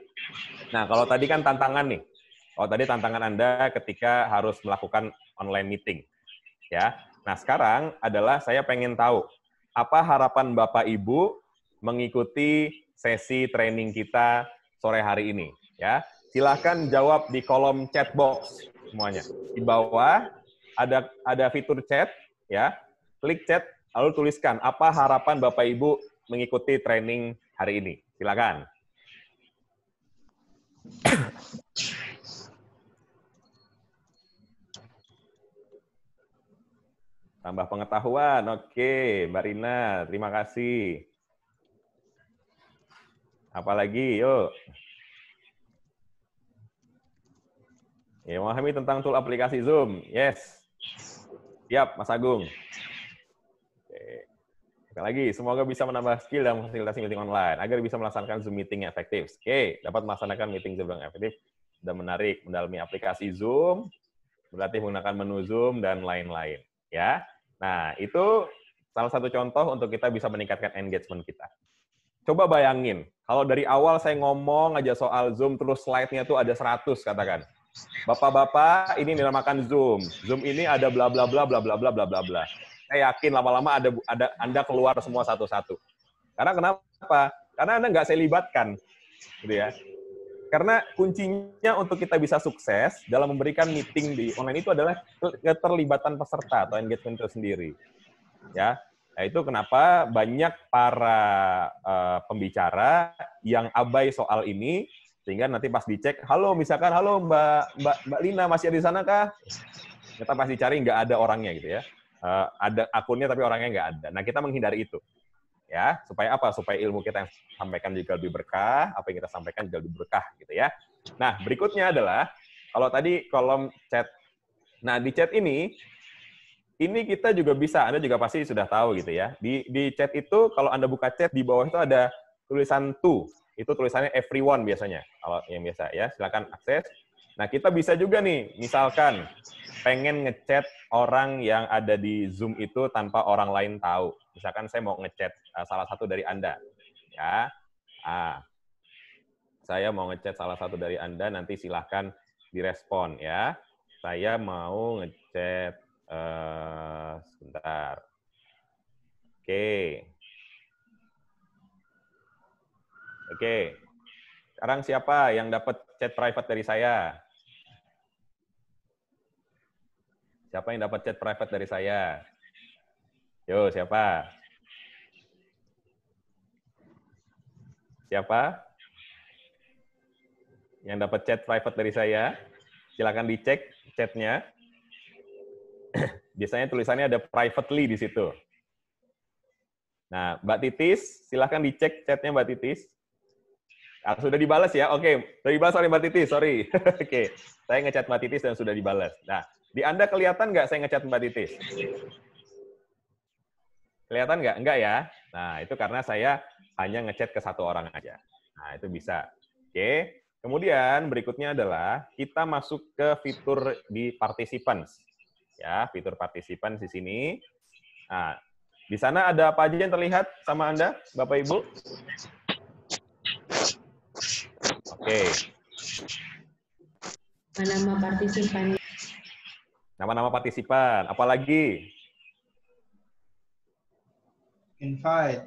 Nah, kalau tadi kan tantangan nih. Kalau tadi tantangan Anda ketika harus melakukan online meeting. Ya. Nah, sekarang adalah saya pengen tahu apa harapan Bapak Ibu mengikuti sesi training kita sore hari ini, ya. Silahkan jawab di kolom chat box semuanya. Di bawah ada fitur chat, ya. Klik chat, lalu tuliskan apa harapan Bapak Ibu mengikuti training hari ini. Silakan. Tambah pengetahuan, oke, Mbak Rina, terima kasih. Apalagi, yuk. Ya, memahami tentang tool aplikasi Zoom. Yes. Siap, Mas Agung. Oke. Sekali lagi, semoga bisa menambah skill dalam fasilitasi meeting online agar bisa melaksanakan Zoom meeting yang efektif. Oke, dapat melaksanakan meeting Zoom yang efektif dan menarik, mendalami aplikasi Zoom, berarti menggunakan menu Zoom dan lain-lain. Ya. Nah, itu salah satu contoh untuk kita bisa meningkatkan engagement kita. Coba bayangin, kalau dari awal saya ngomong aja soal Zoom, terus slide-nya tuh ada 100, katakan. Bapak-bapak, ini dinamakan Zoom. Zoom ini ada bla bla bla bla bla bla bla bla bla. Saya yakin lama-lama ada Anda keluar semua satu-satu. Karena kenapa? Karena Anda nggak saya libatkan, gitu ya. Karena kuncinya untuk kita bisa sukses dalam memberikan meeting di online itu adalah keterlibatan peserta atau engagement itu sendiri. Ya, nah, itu kenapa banyak para pembicara yang abai soal ini. Sehingga nanti pas dicek, halo misalkan, halo Mbak Lina masih ada di sana kah? Kita pasti cari nggak ada orangnya gitu ya. Ada akunnya tapi orangnya nggak ada. Nah kita menghindari itu, ya supaya apa? Supaya ilmu kita yang sampaikan juga lebih berkah, apa yang kita sampaikan juga lebih berkah gitu ya. Nah berikutnya adalah kalau tadi kolom chat. Nah di chat ini kita juga bisa, Anda juga pasti sudah tahu gitu ya. Di chat itu kalau Anda buka chat di bawah itu ada tulisan to. Itu tulisannya everyone biasanya. Kalau yang biasa ya, silakan akses. Nah, kita bisa juga nih, misalkan pengen ngechat orang yang ada di Zoom itu tanpa orang lain tahu. Misalkan saya mau ngechat salah satu dari Anda. Ya. Saya mau ngechat salah satu dari Anda, nanti silahkan direspon ya. Saya mau ngechat sebentar. Oke. Sekarang siapa yang dapat chat private dari saya? Siapa yang dapat chat private dari saya? Yo, siapa? Siapa? Yang dapat chat private dari saya? Silakan dicek chatnya. Biasanya tulisannya ada privately di situ. Nah, Mbak Titis, silakan dicek chatnya Mbak Titis. Sudah dibalas ya? Oke, sudah dibalas oleh Mbak Titis, sorry. Oke, saya ngechat Mbak Titis dan sudah dibalas. Nah, di Anda kelihatan nggak saya ngechat Mbak Titis? Kelihatan nggak? Enggak ya? Nah, itu karena saya hanya ngechat ke satu orang aja. Nah, itu bisa. Oke, kemudian berikutnya adalah kita masuk ke fitur di participants. Ya, fitur participants di sini. Nah, di sana ada apa aja yang terlihat sama Anda, Bapak Ibu? Oke. Nama partisipan. Nama-nama partisipan. Apalagi? Invite.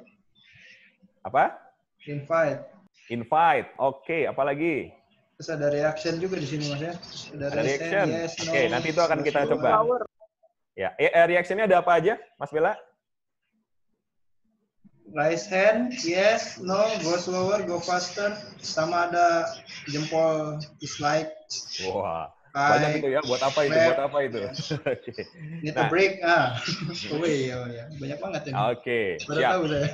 Apa? Invite. Invite. Oke. Apalagi? Terus ada reaction juga di sini Mas ya. Ada reaction. Yes, no. Oke, nanti itu akan kita coba. Ya, reaction-nya ada apa aja, Mas Bella? Raise hand, yes, no, go slower, go faster, sama ada jempol dislike. Wah, banyak itu ya. Buat apa itu? Buat apa itu? Oke. Need a break, oh ya, banyak banget ini. Oke, Baru siap. tahu saya.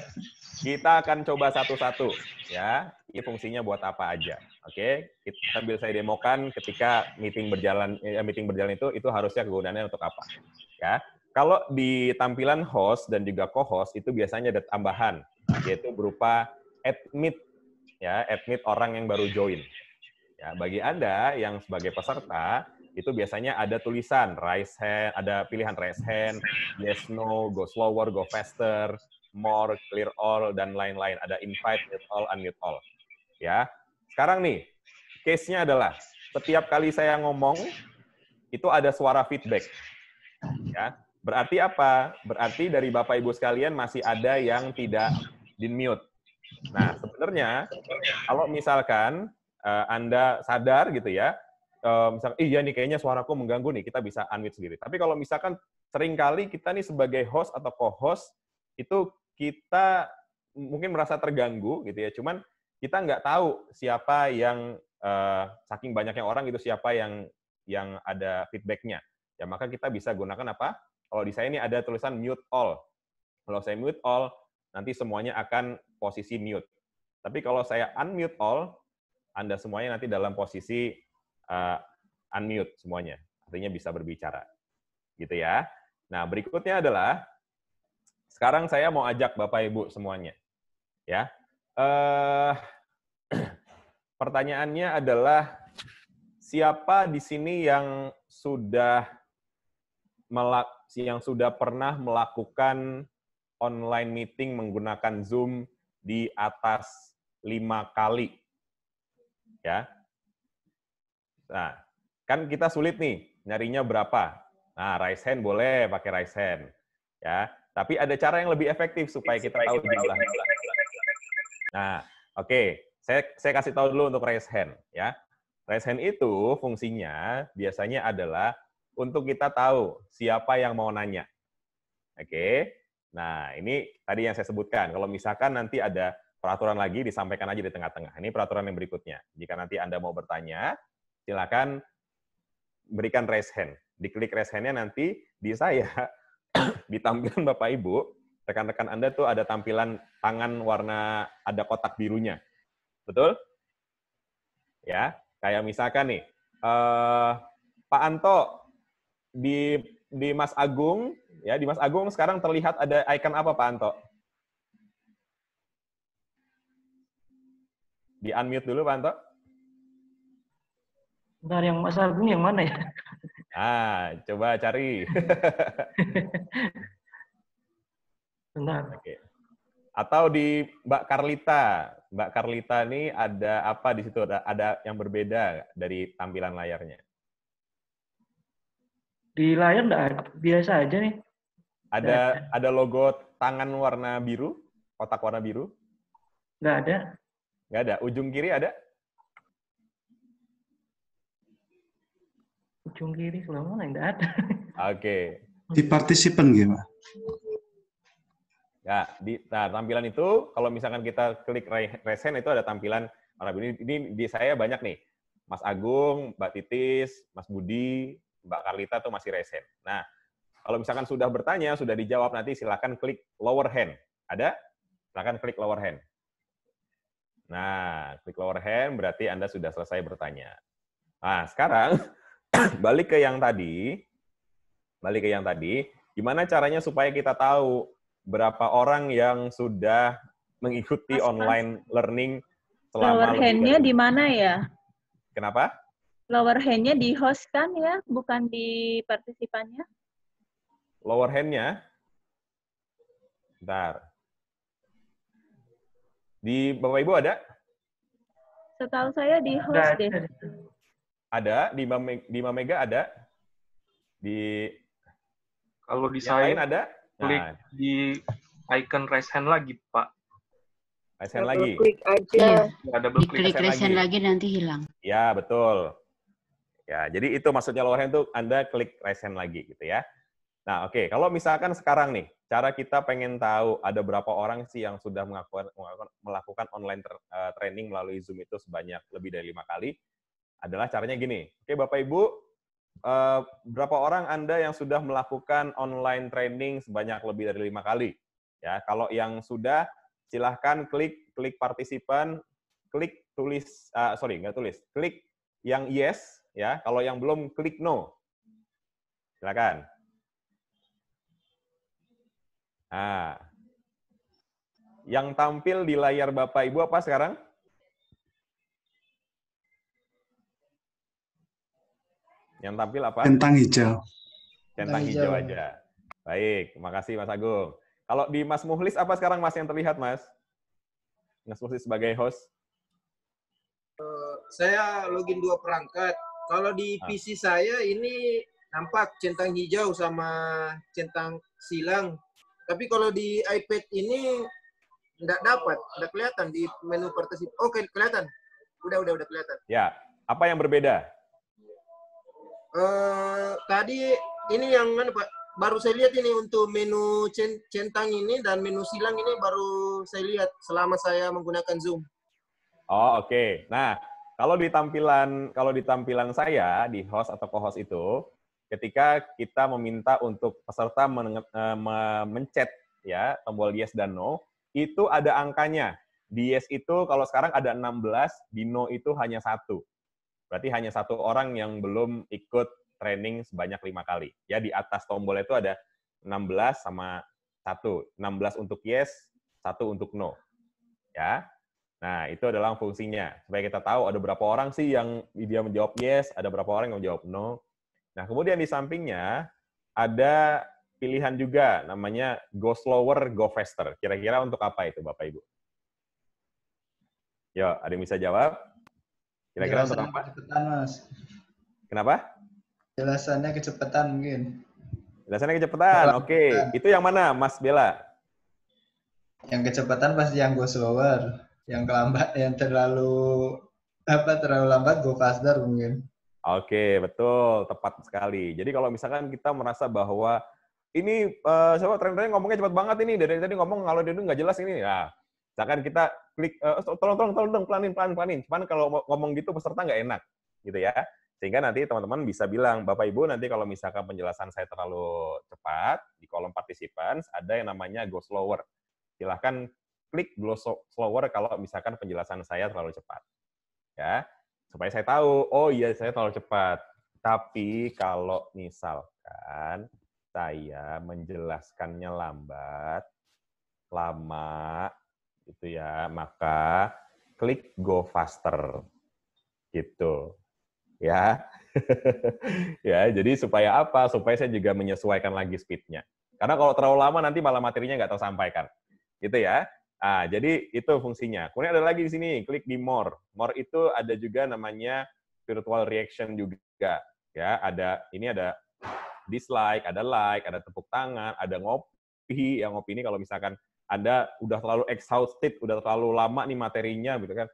Kita akan coba satu-satu, ya. Ini fungsinya buat apa aja? Oke, kita sambil saya demokan ketika meeting berjalan itu harusnya kegunaannya untuk apa? Ya. Kalau di tampilan host dan juga co-host itu biasanya ada tambahan, yaitu berupa admit, ya, admit orang yang baru join. Ya, bagi Anda yang sebagai peserta, itu biasanya ada tulisan raise hand, ada pilihan raise hand, yes, no, go slower, go faster, more, clear all, dan lain-lain. Ada invite, mute all, unmute all. Ya, sekarang nih, case-nya adalah setiap kali saya ngomong, itu ada suara feedback. Ya, berarti apa? Berarti dari Bapak Ibu sekalian masih ada yang tidak di-mute. Nah, sebenarnya kalau misalkan Anda sadar gitu ya, misalkan, iya nih kayaknya suaraku mengganggu nih, kita bisa unmute sendiri. Tapi kalau misalkan seringkali kita nih sebagai host atau co-host, itu kita mungkin merasa terganggu gitu ya, cuman kita nggak tahu siapa yang, saking banyaknya orang itu siapa yang ada feedback-nya. Ya, maka kita bisa gunakan apa? Kalau di saya ini ada tulisan mute all. Kalau saya mute all, nanti semuanya akan posisi mute. Tapi kalau saya unmute all, Anda semuanya nanti dalam posisi unmute semuanya. Artinya bisa berbicara. Gitu ya. Nah, berikutnya adalah, sekarang saya mau ajak Bapak Ibu semuanya. Ya. Pertanyaannya adalah, siapa di sini yang sudah pernah melakukan online meeting menggunakan Zoom di atas 5 kali? Ya. Nah, kan kita sulit nih, nyarinya berapa? Nah, raise hand boleh pakai raise hand. Ya, tapi ada cara yang lebih efektif supaya kita tahu jumlahnya. Nah, oke. Saya kasih tahu dulu untuk raise hand. Ya. Raise hand itu fungsinya biasanya adalah untuk kita tahu siapa yang mau nanya. Oke. Nah, ini tadi yang saya sebutkan. Kalau misalkan nanti ada peraturan lagi, disampaikan aja di tengah-tengah. Ini peraturan yang berikutnya. Jika nanti Anda mau bertanya, silakan berikan raise hand. Diklik raise hand-nya nanti di saya, di tampilan Bapak Ibu, rekan-rekan Anda tuh ada tampilan tangan warna, ada kotak birunya. Betul? Ya, kayak misalkan nih, Pak Anto, di Mas Agung, ya di Mas Agung sekarang terlihat ada icon apa Pak Anto? Di unmute dulu Pak Anto. Bentar, yang Mas Agung yang mana ya? Ah, coba cari. Bentar. Oke. Atau di Mbak Carlita. Mbak Carlita ini ada apa di situ? Ada yang berbeda dari tampilan layarnya? Di layar enggak ada, biasa aja nih. Ada logo tangan warna biru, kotak warna biru? Enggak ada. Nggak ada. Ujung kiri ada? Ujung kiri sebelah mana? Enggak ada. Oke. Di partisipan gimana? Ya, nah tampilan itu kalau misalkan kita klik raise hand itu ada tampilan warna biru. Ini di saya banyak nih. Mas Agung, Mbak Titis, Mas Budi, Mbak Carlita tuh masih raise hand. Nah, kalau misalkan sudah bertanya, sudah dijawab, nanti silakan klik lower hand. Ada? Silakan klik lower hand. Nah, klik lower hand berarti Anda sudah selesai bertanya. Nah, sekarang balik ke yang tadi. Gimana caranya supaya kita tahu berapa orang yang sudah mengikuti online learning selama lower hand-nya di mana ya? Kenapa? Lower hand-nya di host kan ya, bukan di partisipannya? Lower hand-nya? Bentar. Di Bapak Ibu ada? Setahu saya di host deh. Ada, di Mbak Mega ada? Di Kalau di yang saya lain ada? klik Nah, di icon raise hand lagi, Pak. raise hand lagi. Klik aja. Iya. Ya, double klik. Diklik raise hand lagi nanti hilang. Ya, betul. Ya, jadi itu maksudnya lower hand itu Anda klik raise hand lagi gitu ya. Nah, oke. Kalau misalkan sekarang nih, cara kita pengen tahu ada berapa orang sih yang sudah melakukan online training melalui Zoom itu sebanyak lebih dari 5 kali, adalah caranya gini. Oke, Bapak Ibu, berapa orang Anda yang sudah melakukan online training sebanyak lebih dari 5 kali? Ya, kalau yang sudah, silahkan klik partisipan, klik klik yang yes, ya. Kalau yang belum, klik no. Silakan. Nah, yang tampil di layar Bapak Ibu apa sekarang? Yang tampil apa? Centang hijau. Centang hijau aja. Baik, makasih Mas Agung. Kalau di Mas Muhlis apa sekarang Mas yang terlihat Mas? Mas Muhlis sebagai host. Saya login 2 perangkat. Kalau di PC saya ini nampak centang hijau sama centang silang. Tapi kalau di iPad ini nggak dapat, nggak kelihatan di menu partisip. Oke, kelihatan. Udah kelihatan. Ya, apa yang berbeda? Tadi ini yang mana Pak? Baru saya lihat ini untuk menu centang ini dan menu silang ini baru saya lihat selama saya menggunakan Zoom. Oh, oke. Nah, kalau di tampilan saya di host atau co-host itu, ketika kita meminta untuk peserta mencet ya tombol yes dan no, itu ada angkanya. Di yes itu kalau sekarang ada 16, di no itu hanya 1. Berarti hanya 1 orang yang belum ikut training sebanyak 5 kali. Ya, di atas tombol itu ada 16 sama 1. 16 untuk yes, 1 untuk no. Ya. Nah, itu adalah fungsinya. Supaya kita tahu ada berapa orang sih yang dia menjawab yes, ada berapa orang yang menjawab no. Nah, kemudian di sampingnya ada pilihan juga namanya go slower, go faster. Kira-kira untuk apa itu, Bapak Ibu? Yo, ada yang bisa jawab? Kira-kira untuk apa? Kecepatan, Mas. Kenapa? Jelasannya kecepatan mungkin. Jelasannya kecepatan. Oke. Itu yang mana, Mas Bella? Yang kecepatan pasti yang go slower. Yang kelambat, yang terlalu lambat go faster mungkin. Oke, betul, tepat sekali. Jadi kalau misalkan kita merasa bahwa ini siapa tren-trennya ngomongnya cepat banget ini, dari tadi ngomong kalau dia nggak jelas ini, ya misalkan kita klik tolong dong pelanin. Cuman kalau ngomong gitu peserta nggak enak, gitu ya. Sehingga nanti teman-teman bisa bilang, Bapak Ibu nanti kalau misalkan penjelasan saya terlalu cepat di kolom participants ada yang namanya go slower. Silahkan klik go slower kalau misalkan penjelasan saya terlalu cepat, ya. Supaya saya tahu, oh iya saya terlalu cepat. Tapi kalau misalkan saya menjelaskannya lambat, lama, gitu ya, maka klik go faster. Gitu. Ya. Ya, jadi supaya apa? Supaya saya juga menyesuaikan lagi speed-nya. Karena kalau terlalu lama nanti malah materinya nggak tersampaikan. Gitu ya. Nah, jadi itu fungsinya. Kemudian ada lagi di sini, klik di more. More itu ada juga namanya virtual reaction juga. Ya, ada dislike, ada like, ada tepuk tangan, ada ngopi. Yang ngopi ini kalau misalkan Anda udah terlalu exhausted, udah terlalu lama nih materinya, gitu kan.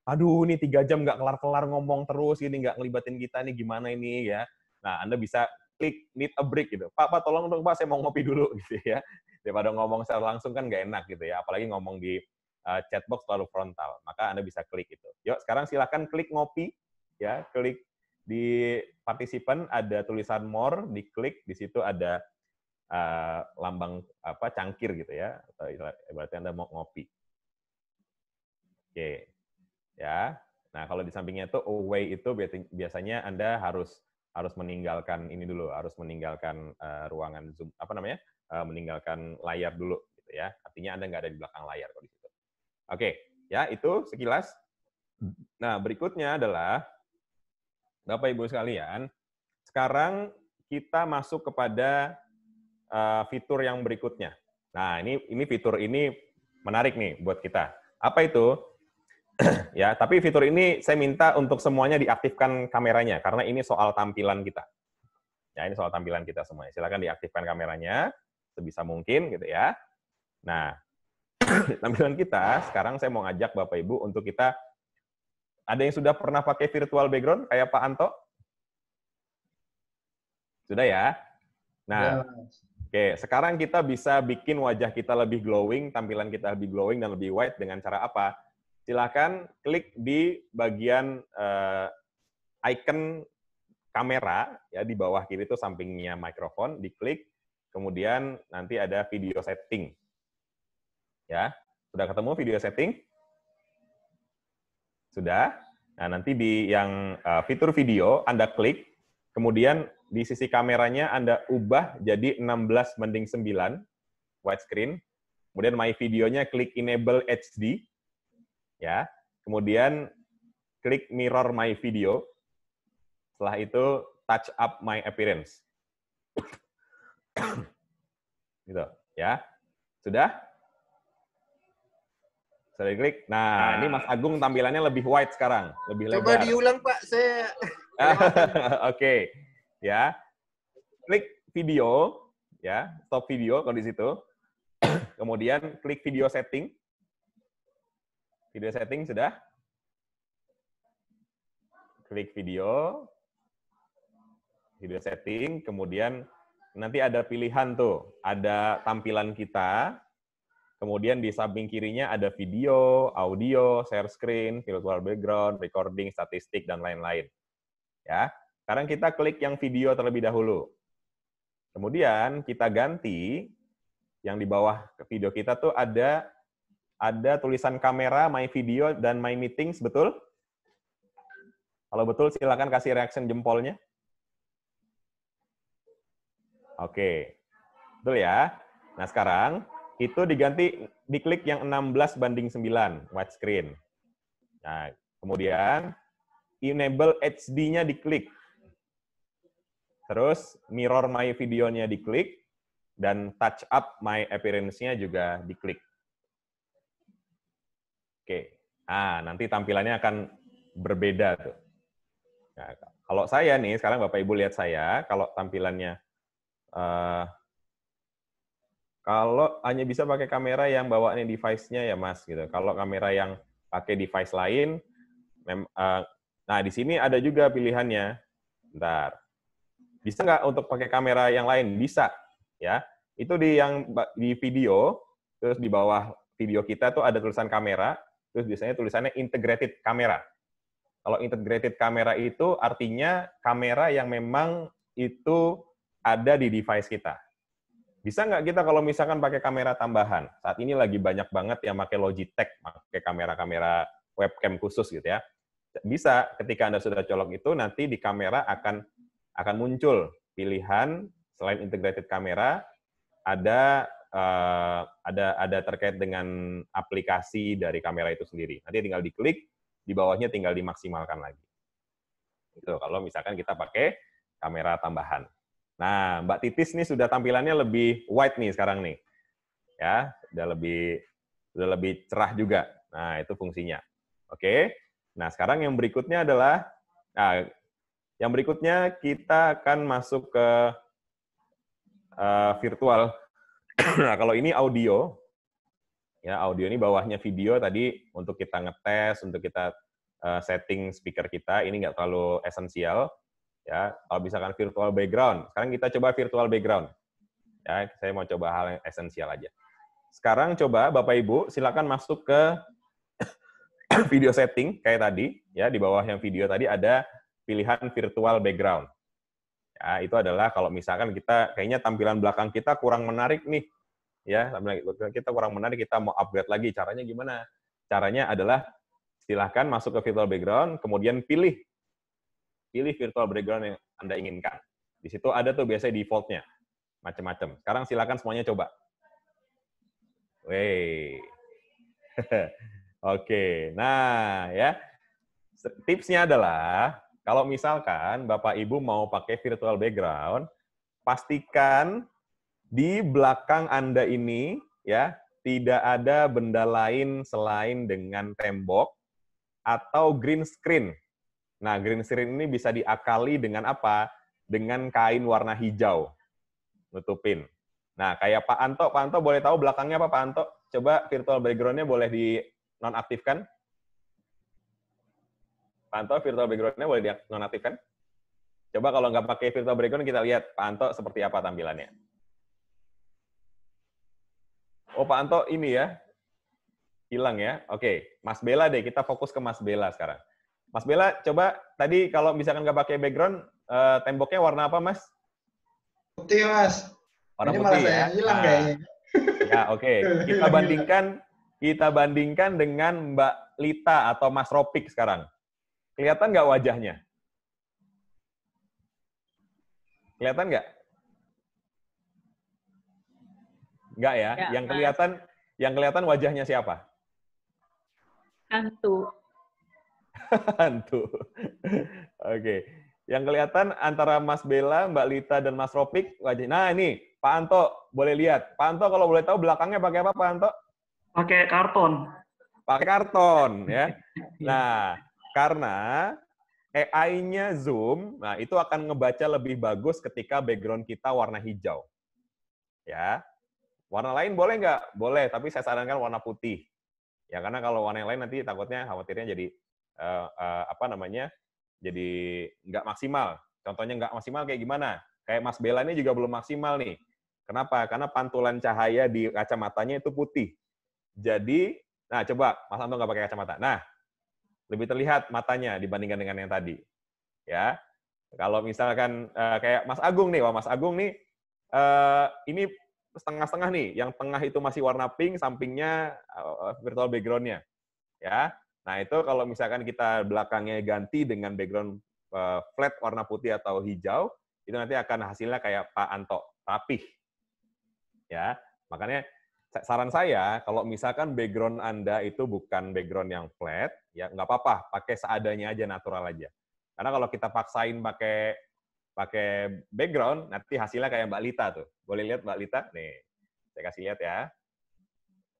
Aduh, ini 3 jam nggak kelar-kelar ngomong terus, ini nggak ngelibatin kita nih, gimana ini ya. Nah, Anda bisa klik need a break gitu. Pak, tolong dong Pak, saya mau ngopi dulu gitu ya. Daripada ngomong secara langsung kan nggak enak gitu ya, apalagi ngomong di chatbox terlalu frontal. Maka Anda bisa klik itu. Yuk, sekarang silakan klik ngopi, ya, klik di participant ada tulisan more, diklik di situ ada lambang cangkir gitu ya, atau berarti Anda mau ngopi. Oke, ya. Nah, kalau di sampingnya itu away itu biasanya Anda harus meninggalkan ini dulu, harus meninggalkan ruangan Zoom, meninggalkan layar dulu, gitu ya. Artinya Anda nggak ada di belakang layar kalau di situ. Oke, ya itu sekilas. Nah, berikutnya adalah Bapak Ibu sekalian, sekarang kita masuk kepada fitur yang berikutnya. Nah, ini fitur ini menarik nih buat kita. Apa itu? Ya, tapi fitur ini saya minta untuk semuanya diaktifkan kameranya karena ini soal tampilan kita. Ya, ini soal tampilan kita semuanya. Silakan diaktifkan kameranya sebisa mungkin gitu ya. Nah, tampilan kita sekarang saya mau ngajak Bapak Ibu untuk kita, ada yang sudah pernah pakai virtual background kayak Pak Anto? Sudah ya? Nah, oke, sekarang kita bisa bikin wajah kita lebih glowing, tampilan kita lebih glowing dan lebih white dengan cara apa? Silakan klik di bagian icon kamera ya di bawah kiri itu sampingnya mikrofon, diklik, kemudian nanti ada video setting. Ya, sudah ketemu video setting? Sudah. Nah, nanti di yang fitur video Anda klik, kemudian di sisi kameranya Anda ubah jadi 16:9. widescreen. Kemudian my videonya klik enable HD, ya. Kemudian klik mirror my video. Setelah itu touch up my appearance. Gitu, ya. Sudah? Sudah diklik. Nah, ini Mas Agung tampilannya lebih wide sekarang, lebih lebar. Coba diulang, Pak. Saya Oke, ya. Klik video, ya, stop video kalau di situ. Kemudian klik video setting. Video setting sudah. Klik video setting, kemudian nanti ada pilihan tuh, ada tampilan kita, kemudian di samping kirinya ada video, audio, share screen, virtual background, recording, statistik, dan lain-lain. Ya, sekarang kita klik yang video terlebih dahulu. Kemudian kita ganti yang di bawah video kita tuh ada tulisan kamera, my video, dan my meetings, betul? Kalau betul silakan kasih reaction jempolnya. Oke, betul ya. Nah sekarang itu diganti, diklik yang 16:9 widescreen. Nah kemudian enable HD-nya diklik. Terus mirror my video-nya diklik dan touch up my appearance-nya juga diklik. Oke, nah nanti tampilannya akan berbeda tuh. Nah, kalau saya nih sekarang Bapak Ibu lihat saya, kalau tampilannya kalau hanya bisa pakai kamera yang bawaannya device-nya ya Mas gitu. Kalau kamera yang pakai device lain, nah di sini ada juga pilihannya. Bentar. Bisa nggak untuk pakai kamera yang lain? Bisa, ya. Itu di video, terus di bawah video kita tuh ada tulisan kamera, terus biasanya tulisannya integrated camera. Kalau integrated camera itu artinya kamera yang memang itu ada di device kita. Bisa nggak kita kalau misalkan pakai kamera tambahan? Saat ini lagi banyak banget yang pakai Logitech, pakai kamera-kamera webcam khusus gitu ya. Bisa, ketika Anda sudah colok itu, nanti di kamera akan muncul pilihan selain integrated camera, ada terkait dengan aplikasi dari kamera itu sendiri. Nanti tinggal diklik, di bawahnya tinggal dimaksimalkan lagi. Itu kalau misalkan kita pakai kamera tambahan. Nah, Mbak Titis nih sudah tampilannya lebih wide nih sekarang nih. Ya, sudah lebih cerah juga. Nah, itu fungsinya. Oke. Nah, sekarang yang berikutnya adalah yang berikutnya kita akan masuk ke virtual. Nah, kalau ini audio, ya audio ini bawahnya video tadi untuk kita ngetes, untuk kita setting speaker kita, ini nggak terlalu esensial. Ya, kalau misalkan virtual background, sekarang kita coba virtual background. Ya, saya mau coba hal yang esensial aja. Sekarang coba Bapak Ibu silakan masuk ke video setting kayak tadi, ya di bawah yang video tadi ada pilihan virtual background. Ya, itu adalah kalau misalkan kita kayaknya tampilan belakang kita kurang menarik nih, ya tampilan kita kurang menarik, kita mau upgrade lagi. Caranya gimana? Caranya adalah silahkan masuk ke virtual background, kemudian pilih virtual background yang Anda inginkan. Di situ ada tuh biasanya default-nya, macam-macam. Sekarang silakan semuanya coba. Wey. Oke, nah ya, tipsnya adalah kalau misalkan Bapak Ibu mau pakai virtual background, pastikan di belakang Anda ini ya tidak ada benda lain selain dengan tembok atau green screen. Nah, green screen ini bisa diakali dengan apa? Dengan kain warna hijau. Nutupin. Nah, kayak Pak Anto boleh tahu belakangnya apa Pak Anto? Coba virtual background-nya boleh dinonaktifkan. Pak Anto, virtual background-nya boleh dinonaktifkan? Coba kalau nggak pakai virtual background, kita lihat Pak Anto seperti apa tampilannya. Oh, Pak Anto ini ya. Hilang ya. Oke, Mas Bella deh. Kita fokus ke Mas Bella sekarang. Mas Bella, coba tadi kalau misalkan nggak pakai background, temboknya warna apa, Mas? Putih, Mas. Warna ini putih malah ya. saya hilang kayaknya. Ya, oke. Kita bandingkan dengan Mbak Lita atau Mas Ropik sekarang. Kelihatan nggak wajahnya? Kelihatan nggak? Enggak ya? Enggak, Yang kelihatan wajahnya siapa? Hantu. Hantu. Oke. Yang kelihatan antara Mas Bella, Mbak Lita, dan Mas Ropik wajah. Nah, ini Pak Anto boleh lihat. Pak Anto kalau boleh tahu belakangnya pakai apa, Pak Anto? Pakai karton. Pakai karton ya. Nah, karena AI-nya Zoom, nah itu akan ngebaca lebih bagus ketika background kita warna hijau. Ya. Warna lain boleh nggak? Boleh, tapi saya sarankan warna putih. Ya, karena kalau warna yang lain nanti takutnya khawatirnya jadi jadi nggak maksimal. Contohnya nggak maksimal kayak gimana? Kayak Mas Bella ini juga belum maksimal nih. Kenapa? Karena pantulan cahaya di kacamatanya itu putih. Jadi, nah coba Mas Anto nggak pakai kacamata. Nah, lebih terlihat matanya dibandingkan dengan yang tadi. Ya, kalau misalkan kayak Mas Agung nih, Mas Agung nih, ini setengah-setengah nih. Yang tengah itu masih warna pink, sampingnya virtual background-nya. Ya. Nah, itu kalau misalkan kita belakangnya ganti dengan background flat warna putih atau hijau, itu nanti akan hasilnya kayak Pak Anto, rapih. Ya. Makanya saran saya, kalau misalkan background Anda itu bukan background yang flat, ya nggak apa-apa, pakai seadanya aja, natural aja. Karena kalau kita paksain pakai background, nanti hasilnya kayak Mbak Lita tuh. Boleh lihat Mbak Lita? Nih, saya kasih lihat ya.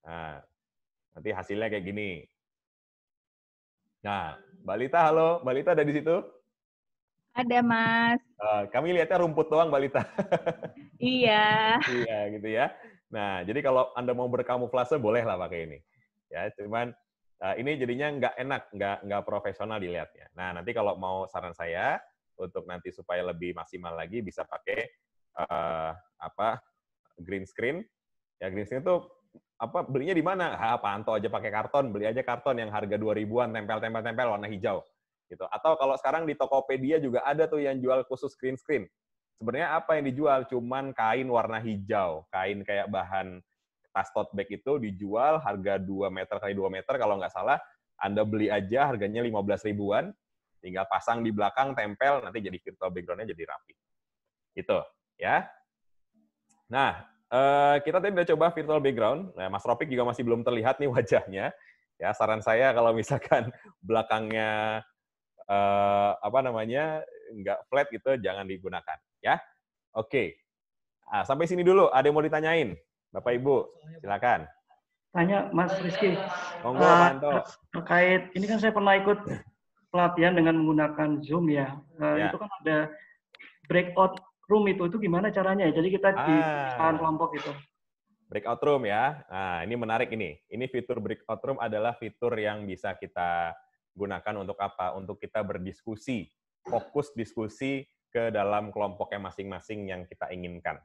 Nah, nanti hasilnya kayak gini. Nah, Mbak Lita, halo. Mbak Lita ada di situ? Ada, Mas. Kami lihatnya rumput doang, Mbak Lita. Iya. Iya, gitu ya. Nah, jadi kalau Anda mau berkamuflase, bolehlah pakai ini. Ya, cuman ini jadinya nggak enak, nggak profesional dilihatnya. Nah, nanti kalau mau saran saya, untuk nanti supaya lebih maksimal lagi, bisa pakai green screen. Ya, green screen itu belinya di mana? Pak Anto aja pakai karton, beli aja karton yang harga 2000-an, tempel warna hijau. Gitu. Atau kalau sekarang di Tokopedia juga ada tuh yang jual khusus green screen. Sebenarnya apa yang dijual? Cuman kain warna hijau. Kain kayak bahan tas tote bag itu dijual harga 2 meter kali 2 meter kalau nggak salah. Anda beli aja harganya 15 ribuan, tinggal pasang di belakang, tempel, nanti jadi virtual background-nya jadi rapi. Gitu, ya. Nah, kita tadi udah coba virtual background. Nah, Mas Ropik juga masih belum terlihat nih wajahnya. Ya, saran saya kalau misalkan belakangnya nggak flat gitu, jangan digunakan. Ya, oke. Nah, sampai sini dulu. Ada yang mau ditanyain, Bapak Ibu? Silakan. Tanya Mas Rizky. Monggo, Pak Anto. Terkait ini kan saya pernah ikut pelatihan dengan menggunakan Zoom ya. Ya. Itu kan ada breakout room itu gimana caranya? Jadi kita di kelompok itu. Breakout room ya. Nah, ini menarik ini. Ini fitur breakout room adalah fitur yang bisa kita gunakan untuk apa? Untuk kita berdiskusi, fokus diskusi ke dalam kelompok yang masing-masing yang kita inginkan.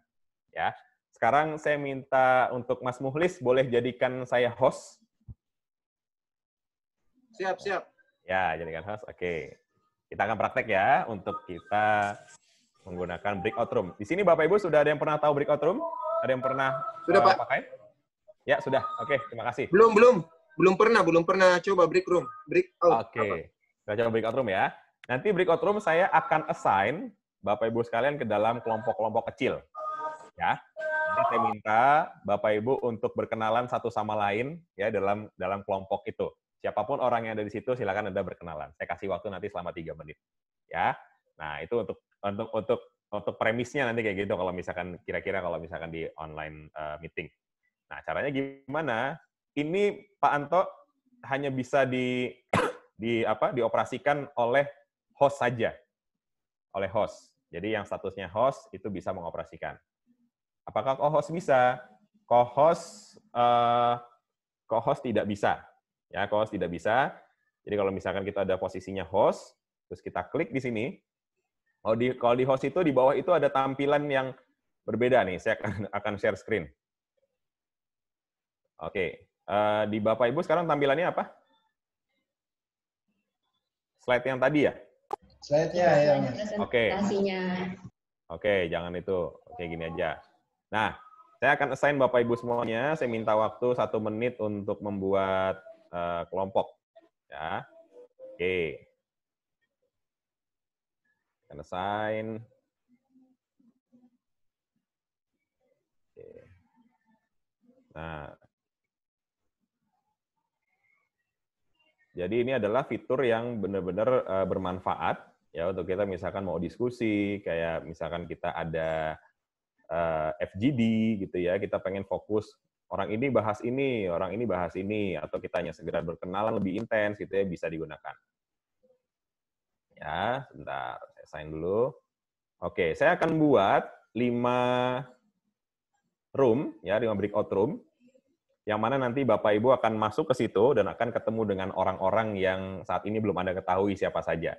Ya. Sekarang saya minta untuk Mas Muhlis boleh jadikan saya host. Siap. Ya, jadikan host. Oke. Kita akan praktek ya untuk kita menggunakan breakout room. Di sini Bapak Ibu sudah ada yang pernah tahu breakout room? Ada yang pernah Pak pakai? Ya, sudah. Oke, terima kasih. Belum pernah coba breakout. Oke. Kita coba breakout room ya. Nanti breakout room saya akan assign Bapak Ibu sekalian ke dalam kelompok-kelompok kecil. Ya. Nanti saya minta Bapak Ibu untuk berkenalan satu sama lain ya dalam kelompok itu. Siapapun orang yang ada di situ silakan Anda berkenalan. Saya kasih waktu nanti selama 3 menit. Ya. Nah, itu untuk premisnya nanti kayak gitu kalau misalkan kira-kira kalau misalkan di online meeting. Nah, caranya gimana? Ini Pak Anto hanya bisa dioperasikan oleh host saja. Oleh host. Jadi yang statusnya host itu bisa mengoperasikan. Apakah co-host bisa? Co-host tidak bisa. Ya, co-host tidak bisa. Jadi kalau misalkan kita ada posisinya host, terus kita klik di sini. Kalau di host itu di bawah itu ada tampilan yang berbeda nih. Saya akan share screen. Oke. Di Bapak Ibu sekarang tampilannya apa? Slide yang tadi ya? Slide-nya ya, Mas. Oke. Oke, jangan itu. Oke, gini aja. Nah, saya akan assign Bapak Ibu semuanya. Saya minta waktu 1 menit untuk membuat kelompok. Ya. Oke. Akan assign. Oke. Nah, jadi ini adalah fitur yang benar-benar bermanfaat ya untuk kita misalkan mau diskusi, kayak misalkan kita ada FGD gitu ya, kita pengen fokus orang ini bahas ini, orang ini bahas ini, atau kita hanya segera berkenalan lebih intens gitu ya, bisa digunakan. Ya, sebentar, saya sign dulu. Oke, saya akan buat 5 room, ya 5 breakout room, yang mana nanti Bapak Ibu akan masuk ke situ dan akan ketemu dengan orang-orang yang saat ini belum Anda ketahui siapa saja.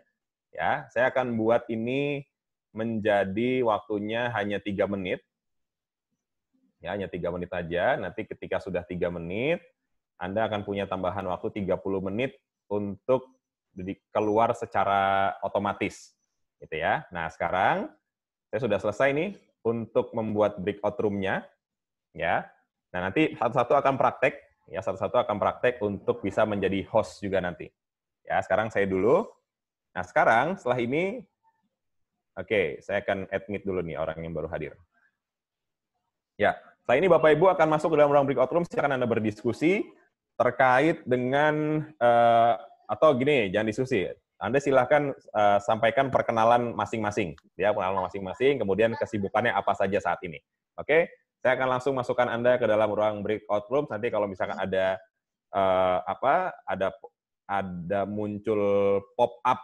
Ya, saya akan buat ini menjadi waktunya hanya 3 menit. Ya, hanya 3 menit saja. Nanti ketika sudah 3 menit, Anda akan punya tambahan waktu 30 menit untuk keluar secara otomatis. Gitu ya. Nah, sekarang saya sudah selesai nih untuk membuat breakout room-nya. Ya. Nah, nanti satu-satu akan praktek. Ya, satu-satu akan praktek untuk bisa menjadi host juga nanti. Ya, sekarang saya dulu. Nah, sekarang setelah ini, oke, saya akan admit dulu nih orang yang baru hadir. Ya, setelah ini Bapak Ibu akan masuk ke dalam ruang breakout room, silakan Anda berdiskusi terkait dengan, atau gini, jangan diskusi. Anda silahkan sampaikan perkenalan masing-masing, ya, perkenalan masing-masing, kemudian kesibukannya apa saja saat ini. Oke, saya akan langsung masukkan Anda ke dalam ruang breakout room. Nanti kalau misalkan ada ada muncul pop-up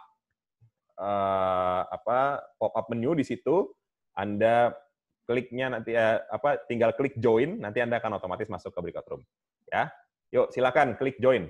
pop-up menu di situ, Anda kliknya nanti tinggal klik join, nanti Anda akan otomatis masuk ke breakout room. Ya, yuk silakan klik join.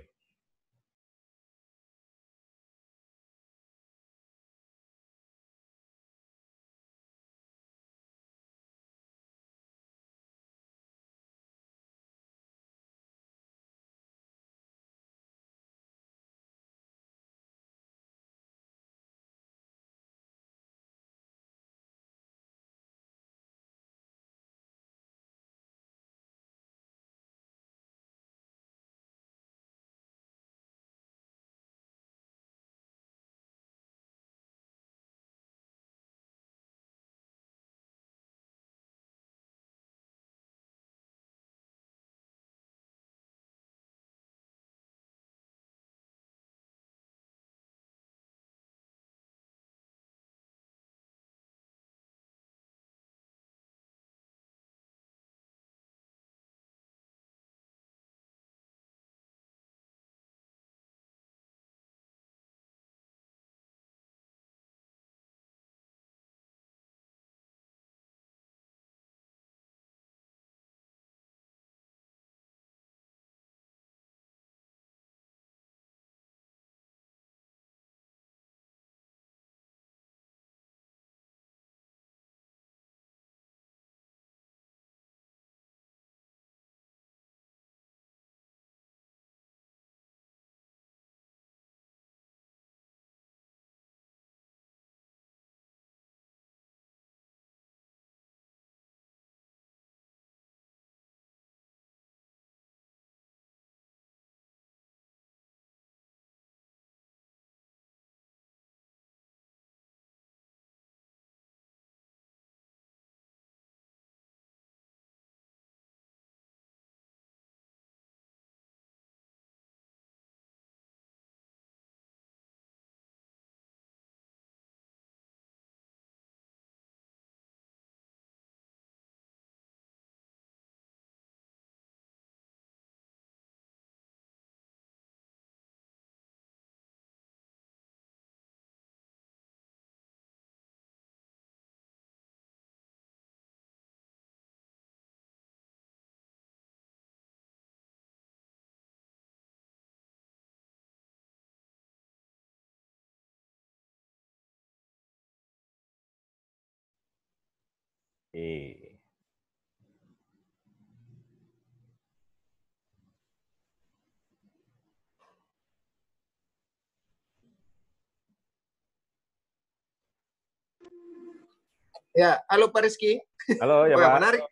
Ya, halo Pak Rizky. Halo ya Wah, Pak. menarik.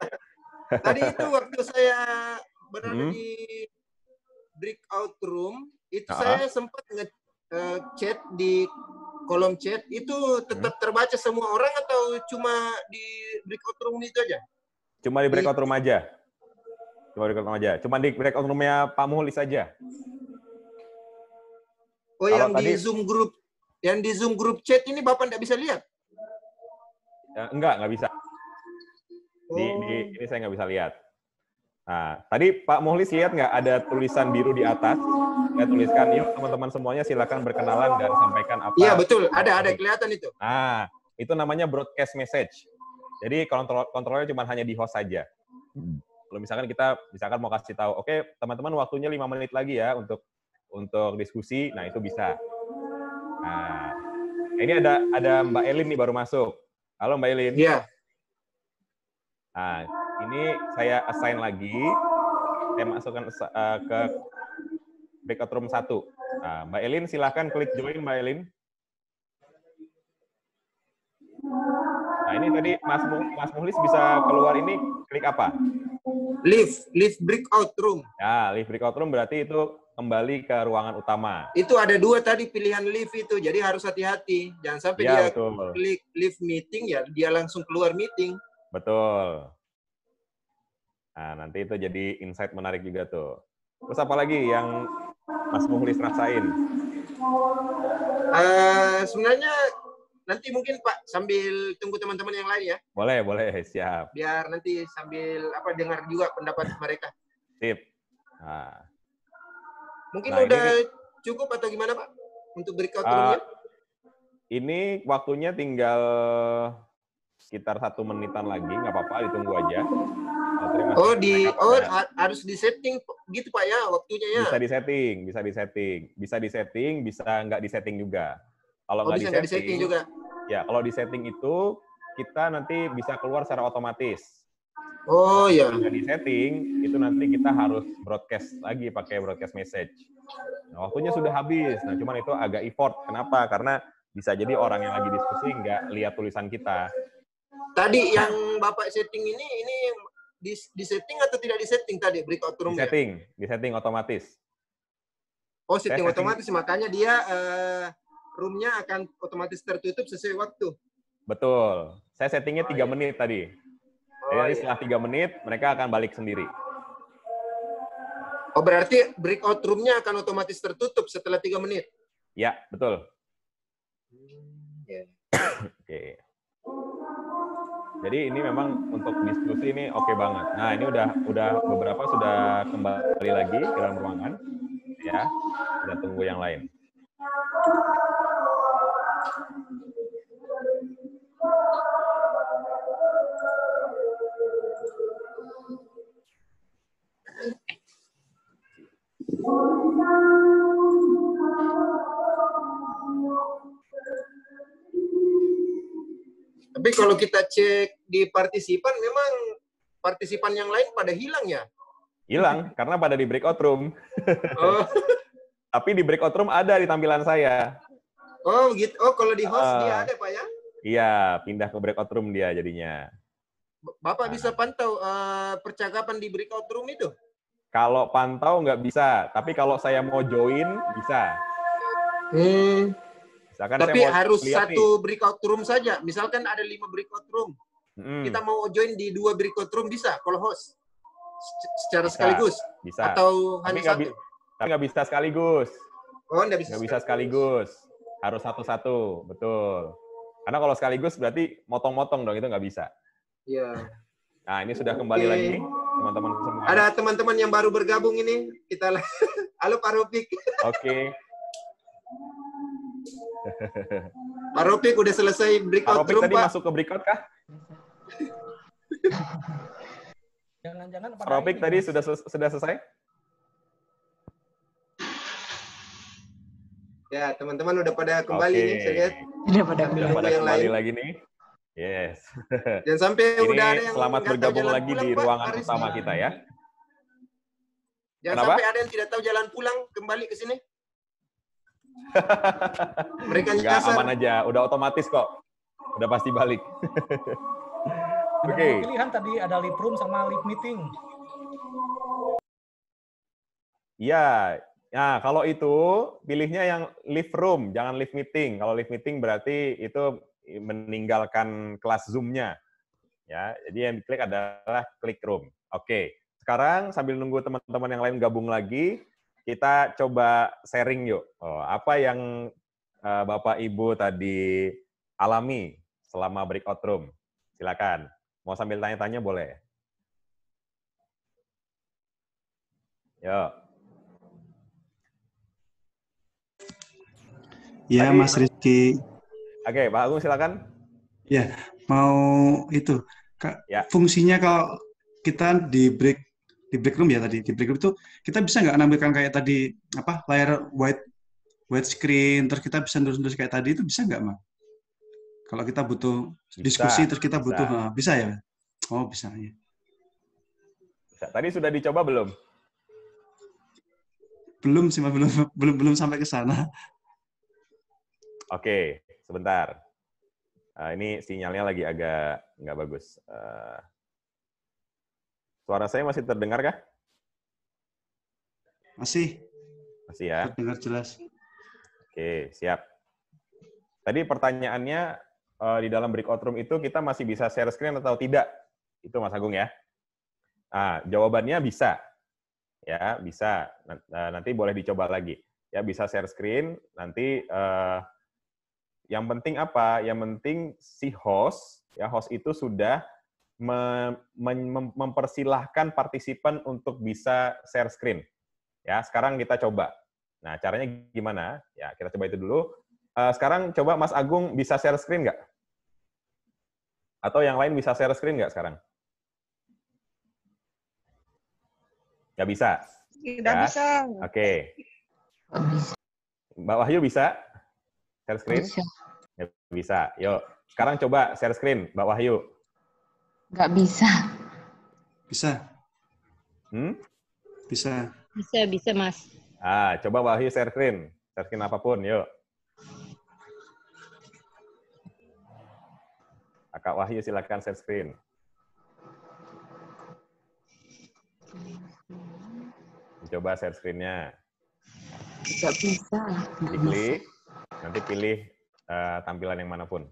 Tadi itu waktu saya berada di breakout room, itu saya sempat nge-chat di kolom chat, itu tetap terbaca semua orang atau cuma di breakout room itu aja? Cuma di breakout room aja. Cuma breakout room aja. Cuma di breakout room-nya Pak Muhlis saja. Oh, Kalau yang tadi- di Zoom grup chat ini Bapak nggak bisa lihat? Ya, nggak bisa. Ini saya nggak bisa lihat. Nah, tadi Pak Muhlis lihat nggak ada tulisan biru di atas? Saya tuliskan, yuk teman-teman semuanya silakan berkenalan dan sampaikan apa. Iya, betul. Ada kelihatan itu. Nah, itu namanya broadcast message. Jadi kontrolnya cuma hanya di host saja. Kalau misalkan mau kasih tahu, oke teman-teman waktunya 5 menit lagi ya untuk diskusi, nah itu bisa. Nah, ini ada Mbak Elin nih baru masuk. Halo Mbak Elin. Iya. Nah, ini saya assign lagi. Saya masukkan ke breakout room 1. Nah, Mbak Elin silahkan klik join Mbak Elin. Nah, ini tadi Mas Muhlis bisa keluar ini klik apa? Leave breakout room. Ya, leave breakout room berarti itu kembali ke ruangan utama. Itu ada 2 tadi pilihan leave itu, jadi harus hati-hati. Jangan sampai Ya, dia betul. klik leave meeting ya, dia langsung keluar meeting. Betul. Nah, nanti itu jadi insight menarik juga tuh. Terus apa lagi yang Mas Muhlis rasain? Sebenarnya nanti mungkin Pak sambil tunggu teman-teman yang lain ya, Boleh, siap. biar nanti sambil dengar juga pendapat mereka. Sip. Nah, Mungkin Nah, udah cukup atau gimana Pak untuk breakout room-nya? ini waktunya tinggal sekitar 1 menitan lagi, nggak apa-apa, ditunggu aja. Harus disetting gitu Pak ya waktunya ya. Bisa disetting, bisa nggak disetting juga. Kalau Bisa nggak disetting juga. Ya, kalau disetting itu kita nanti bisa keluar secara otomatis. Oh iya. Kalau nggak disetting, itu nanti kita harus broadcast lagi pakai broadcast message. Nah, waktunya sudah habis. Nah, cuman itu agak effort. Kenapa? Karena bisa jadi orang yang lagi diskusi nggak lihat tulisan kita. Tadi yang Bapak setting ini disetting atau tidak disetting tadi breakout room-nya? Disetting otomatis. Oh, setting otomatis, makanya dia room-nya akan otomatis tertutup sesuai waktu. Betul. Saya settingnya 3 menit tadi. Jadi nanti setelah 3 menit, mereka akan balik sendiri. Oh, berarti breakout room-nya akan otomatis tertutup setelah 3 menit? Ya, betul. Yeah. Oke. Jadi ini memang untuk diskusi ini oke banget. Nah, ini udah beberapa sudah kembali lagi ke dalam ruangan. Ya, kita tunggu yang lain. Tapi kalau kita cek di partisipan, memang partisipan yang lain pada hilang ya? Hilang, karena pada di breakout room. Oh. Tapi di breakout room ada di tampilan saya. Oh, gitu. Oh, kalau di host dia ada, Pak ya? Iya, pindah ke breakout room dia jadinya. Bapak bisa pantau percakapan di breakout room itu? Kalau pantau nggak bisa, tapi kalau saya mau join, bisa. Misalkan Tapi saya mau harus lihat satu breakout room saja. Misalkan ada 5 breakout room. Kita mau join di 2 breakout room bisa kalau host? Secara sekaligus? Bisa. Atau hanya satu? Tapi nggak bisa sekaligus. Oh, nggak bisa sekaligus. Harus satu-satu, betul. Karena kalau sekaligus berarti motong-motong dong, itu nggak bisa. Iya. Nah, ini sudah kembali lagi, teman-teman semua. Ada teman-teman yang baru bergabung ini. Halo Pak Rofik. Oke. Pak Rofik udah selesai breakout room, tadi Pak. masuk ke breakout kah? Jangan-jangan Pak Rofik tadi sudah selesai? Ya, teman-teman udah pada kembali nih, saya lihat. Udah pada kembali lagi nih. Yes. Dan sampai ini udah ada yang selamat nggak tahu bergabung jalan lagi pulang, di Pak. ruangan Haris. utama kita ya. Jangan Kenapa? sampai ada yang tidak tahu jalan pulang kembali ke sini. Mereka Nggak, nyasar. aman aja, udah otomatis kok. Udah pasti balik. Oke. Pilihan tadi ada live room sama live meeting. Iya. Nah, kalau itu pilihnya yang live room, jangan live meeting. Kalau live meeting berarti itu meninggalkan kelas Zoom-nya. Ya, jadi yang diklik adalah klik room. Oke. sekarang sambil nunggu teman-teman yang lain gabung lagi, kita coba sharing yuk. Apa yang Bapak Ibu tadi alami selama breakout room? Silakan. Mau sambil tanya-tanya boleh. Yuk. Ya, Tadi- Mas Rizky. Oke, Pak Agung silakan. Ya, mau itu. Ya. Fungsinya kalau kita di break room ya tadi, di break room itu kita bisa nggak nampilkan kayak tadi apa layar white screen, terus kita bisa nulis-nulis kayak tadi itu bisa nggak, Mas? Kalau kita butuh diskusi, terus kita butuh, bisa ya? Oh, bisa ya. Bisa. Tadi sudah dicoba belum? Belum sih, Mas, belum sampai ke sana. Oke, sebentar. Ini sinyalnya lagi agak nggak bagus. Suara saya masih terdengar kah? Masih Masih ya? terdengar jelas. Oke, siap. Tadi pertanyaannya di dalam breakout room itu kita masih bisa share screen atau tidak? Itu Mas Agung ya. Nah, jawabannya bisa. Ya, bisa. Nanti boleh dicoba lagi. Ya, bisa share screen. Nanti yang penting apa? Yang penting si host, ya host itu sudah mempersilahkan partisipan untuk bisa share screen. Ya, sekarang kita coba. Nah, caranya gimana? Ya, kita coba itu dulu. Sekarang coba Mas Agung bisa share screen nggak? Atau yang lain bisa share screen nggak sekarang? Nggak bisa? Tidak ya? bisa. Oke. Mbak Wahyu bisa share screen? Bisa. Nggak bisa. Yuk, sekarang coba share screen, Mbak Wahyu. Nggak bisa. Bisa. Bisa, Mas. Coba Mbak Wahyu share screen apapun, yuk. Kak Wahyu silakan share screen. Coba share screen-nya. Nggak bisa. Diklik, nanti pilih tampilan yang manapun.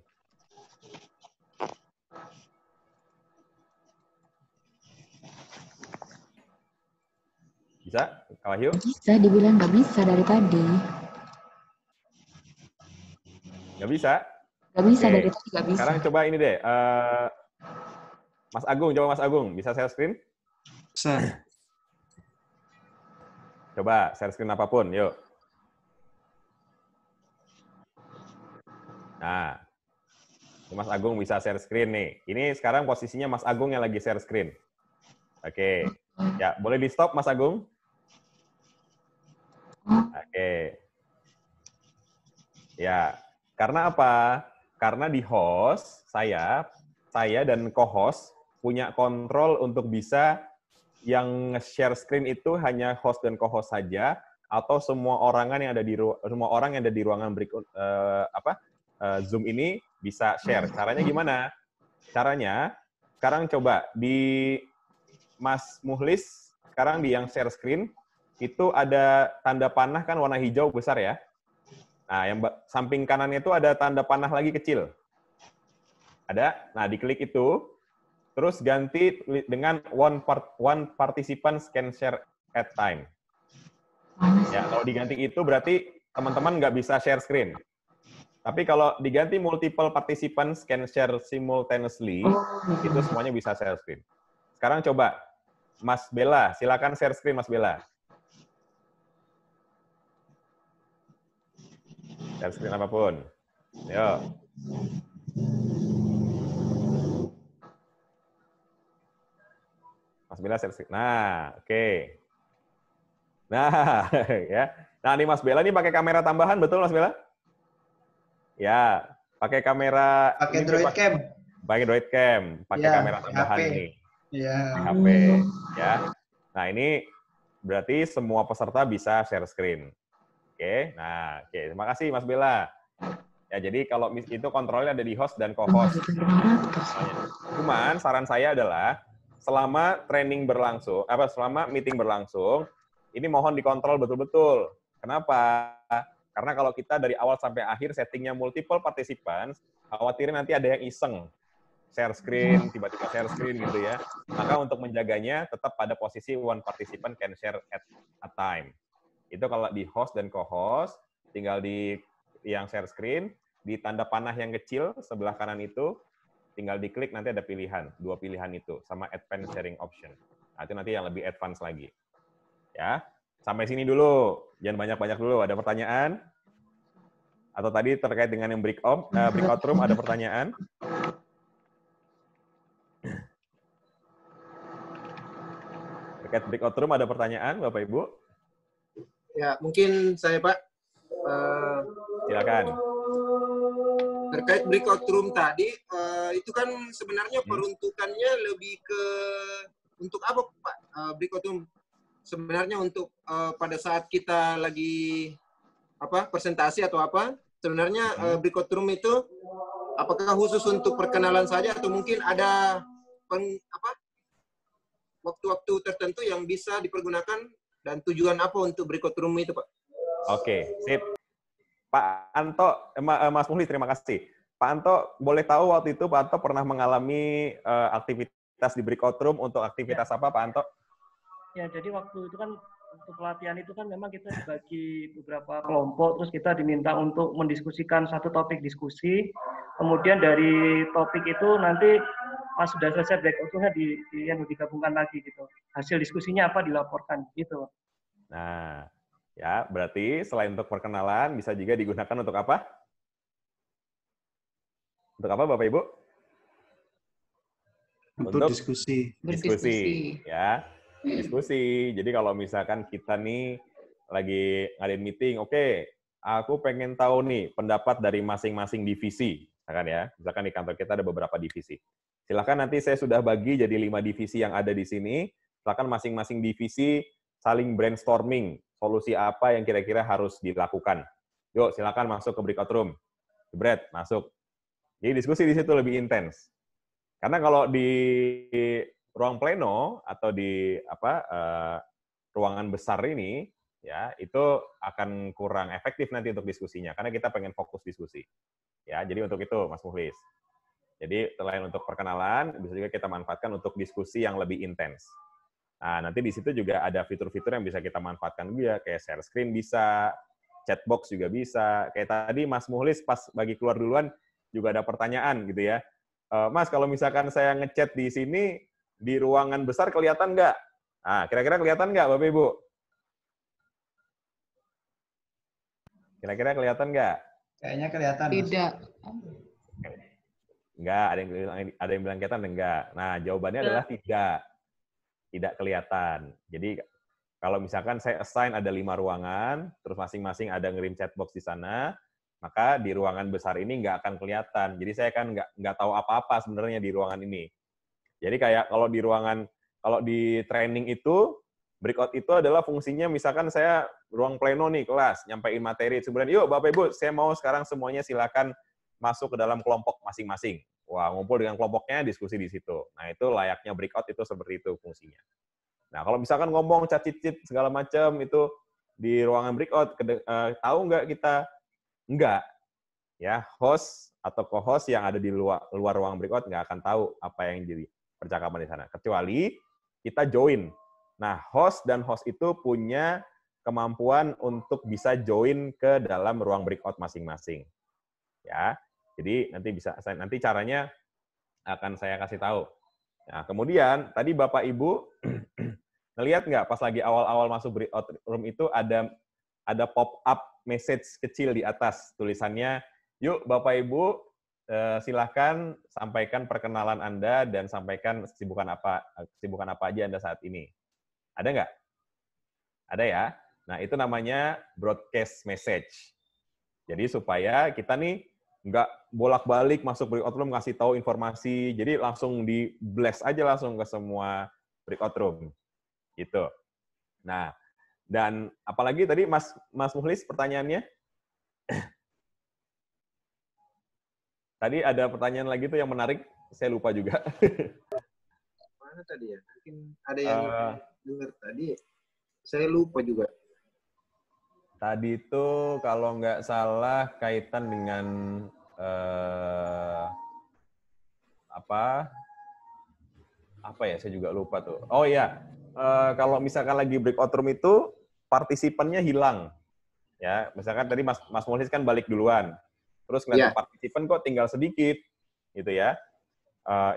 Bisa, Kak Wahyu? Bisa, dibilang nggak bisa dari tadi. Nggak bisa? Nggak bisa, Oke. dari tadi nggak bisa. Sekarang coba ini deh. Mas Agung, coba Mas Agung. Bisa share screen? Bisa. Coba share screen apapun, yuk. Nah, Mas Agung bisa share screen nih. Ini sekarang posisinya Mas Agung yang lagi share screen. Oke. Ya, boleh di stop Mas Agung? Oke. Ya, karena apa? Karena di host, saya dan co-host punya kontrol untuk bisa yang share screen itu hanya host dan co-host saja, atau semua orang yang ada di ruangan berikut Zoom ini bisa share. Caranya gimana? Caranya sekarang coba di Mas Muhlis, sekarang di yang share screen itu ada tanda panah kan warna hijau besar ya. Nah, yang samping kanannya itu ada tanda panah lagi kecil. Ada. Nah, diklik itu, terus ganti dengan one participant can share at time. Ya, kalau diganti itu berarti teman-teman nggak bisa share screen. Tapi kalau diganti multiple participants can share simultaneously, itu semuanya bisa share screen. Sekarang coba, Mas Bella, silakan share screen Mas Bella. Share screen apapun. Yuk. Mas Bella share screen. Nah, oke. Nah, ya. Nah, ini Mas Bella ini pakai kamera tambahan, betul Mas Bella? Ya, pakai kamera. Pakai Droid Cam. Pakai Droid Cam, pakai Ya, kamera tambahan HP. ini. Ya. HP, ya. Nah, ini berarti semua peserta bisa share screen. Oke, nah, oke. Terima kasih Mas Bella. Ya, jadi kalau itu kontrolnya ada di host dan co-host. Cuman saran saya adalah selama training berlangsung, selama meeting berlangsung, ini mohon dikontrol betul-betul. Kenapa? Karena kalau kita dari awal sampai akhir settingnya multiple participants, khawatirnya nanti ada yang iseng share screen, tiba-tiba share screen gitu ya. Maka untuk menjaganya tetap pada posisi one participant can share at a time. Itu kalau di host dan co-host, tinggal di yang share screen, di tanda panah yang kecil sebelah kanan itu, tinggal diklik nanti ada pilihan, 2 pilihan itu, sama advanced sharing option. Nah, itu nanti yang lebih advance lagi. Ya, sampai sini dulu. Jangan banyak-banyak dulu. Ada pertanyaan? Atau tadi terkait dengan yang breakout room ada pertanyaan? Terkait breakout room ada pertanyaan, Bapak Ibu? Ya, mungkin saya Pak. Silakan. Terkait breakout room tadi, itu kan sebenarnya peruntukannya lebih ke untuk apa Pak? Breakout room sebenarnya untuk pada saat kita lagi presentasi atau apa? Sebenarnya breakout room itu apakah khusus untuk perkenalan saja atau mungkin ada waktu-waktu tertentu yang bisa dipergunakan dan tujuan apa untuk breakout room itu, Pak? Oke, sip. Pak Anto, Mas Muhlis, terima kasih. Pak Anto, boleh tahu waktu itu Pak Anto pernah mengalami aktivitas di breakout room untuk aktivitas apa, Pak Anto? Ya, jadi waktu itu kan untuk pelatihan itu kan memang kita dibagi beberapa kelompok, terus kita diminta untuk mendiskusikan satu topik diskusi. Kemudian dari topik itu nanti pas sudah selesai breakout room-nya digabungkan lagi gitu. Hasil diskusinya apa dilaporkan gitu. Nah, ya berarti selain untuk perkenalan bisa juga digunakan untuk apa? Untuk apa Bapak Ibu? Untuk diskusi. Diskusi, ya. Diskusi. Jadi kalau misalkan kita nih lagi ngadain meeting, oke, aku pengen tahu nih pendapat dari masing-masing divisi. Misalkan ya, misalkan di kantor kita ada beberapa divisi. Silakan nanti saya sudah bagi jadi 5 divisi yang ada di sini. Silakan masing-masing divisi saling brainstorming solusi apa yang kira-kira harus dilakukan. Yuk, silakan masuk ke breakout room. Jebret, masuk. Jadi diskusi di situ lebih intens. Karena kalau di ruang pleno atau di ruangan besar ini, ya itu akan kurang efektif nanti untuk diskusinya. Karena kita pengen fokus diskusi. Ya, jadi untuk itu, Mas Muhlis. Jadi selain untuk perkenalan, bisa juga kita manfaatkan untuk diskusi yang lebih intens. Nah, nanti di situ juga ada fitur-fitur yang bisa kita manfaatkan juga, kayak share screen bisa, chatbox juga bisa. Kayak tadi Mas Muhlis pas bagi keluar duluan juga ada pertanyaan gitu ya. Mas, kalau misalkan saya ngechat di sini, di ruangan besar kelihatan nggak? Nah, kira-kira kelihatan nggak, Bapak Ibu? Kira-kira kelihatan nggak? Kayaknya kelihatan. Tidak. Enggak, ada yang bilang kelihatan, enggak. Nah, jawabannya adalah tidak. Tidak kelihatan. Jadi, kalau misalkan saya assign ada 5 ruangan, terus masing-masing ada ngirim chatbox di sana, maka di ruangan besar ini nggak akan kelihatan. Jadi saya kan nggak tahu apa-apa sebenarnya di ruangan ini. Jadi kayak kalau di training itu, breakout itu adalah fungsinya misalkan saya ruang pleno nih, kelas, nyampein materi. Sebenarnya, yuk Bapak Ibu, saya mau sekarang semuanya silakan masuk ke dalam kelompok masing-masing. Wah, ngumpul dengan kelompoknya, diskusi di situ. Nah, itu layaknya breakout itu seperti itu fungsinya. Nah, kalau misalkan ngomong chat-cit segala macam itu di ruangan breakout, tahu nggak kita? Enggak. Ya, host atau co-host yang ada di luar ruang breakout nggak akan tahu apa yang jadi percakapan di sana. Kecuali kita join. Nah, host dan host itu punya kemampuan untuk bisa join ke dalam ruang breakout masing-masing. Ya, jadi nanti caranya akan saya kasih tahu. Nah, kemudian tadi Bapak Ibu ngelihat nggak pas lagi awal-awal masuk breakout room itu ada pop-up message kecil di atas tulisannya, yuk Bapak Ibu silahkan sampaikan perkenalan Anda dan sampaikan kesibukan apa aja Anda saat ini. Ada nggak? Ada ya? Nah, itu namanya broadcast message. Jadi supaya kita nih nggak bolak-balik masuk breakout room ngasih tahu informasi, jadi langsung di blast aja langsung ke semua breakout room. Gitu. Nah, dan apalagi tadi Mas Muhlis pertanyaannya? Tadi ada pertanyaan lagi tuh yang menarik, saya lupa juga. Mana tadi ya? Mungkin ada yang dengar tadi, saya lupa juga. Tadi itu kalau nggak salah kaitan dengan apa ya, saya juga lupa tuh. Oh iya, kalau misalkan lagi breakout room itu partisipannya hilang. Ya, misalkan tadi Mas Mulhis kan balik duluan. Terus ngeliat partisipan kok tinggal sedikit gitu ya.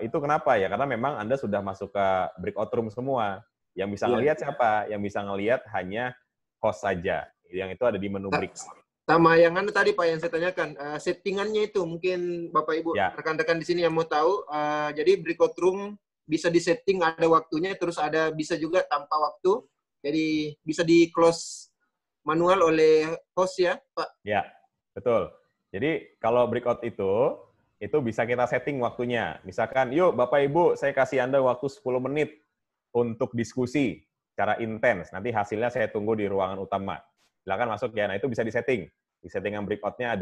Itu kenapa ya? Karena memang Anda sudah masuk ke breakout room semua. Yang bisa ngelihat siapa? Yang bisa ngelihat hanya host saja. Yang itu ada di menu breakout. Sama yang tadi Pak yang saya tanyakan, settingannya itu mungkin Bapak Ibu rekan-rekan di sini yang mau tahu, jadi breakout room bisa disetting ada waktunya, terus ada bisa juga tanpa waktu, jadi bisa di close manual oleh host ya Pak? Ya, betul. Jadi kalau breakout itu bisa kita setting waktunya. Misalkan, yuk Bapak Ibu, saya kasih Anda waktu 10 menit untuk diskusi secara intens. Nanti hasilnya saya tunggu di ruangan utama. Silakan masuk ya. Nah, itu bisa disetting. Di settingan breakout-nya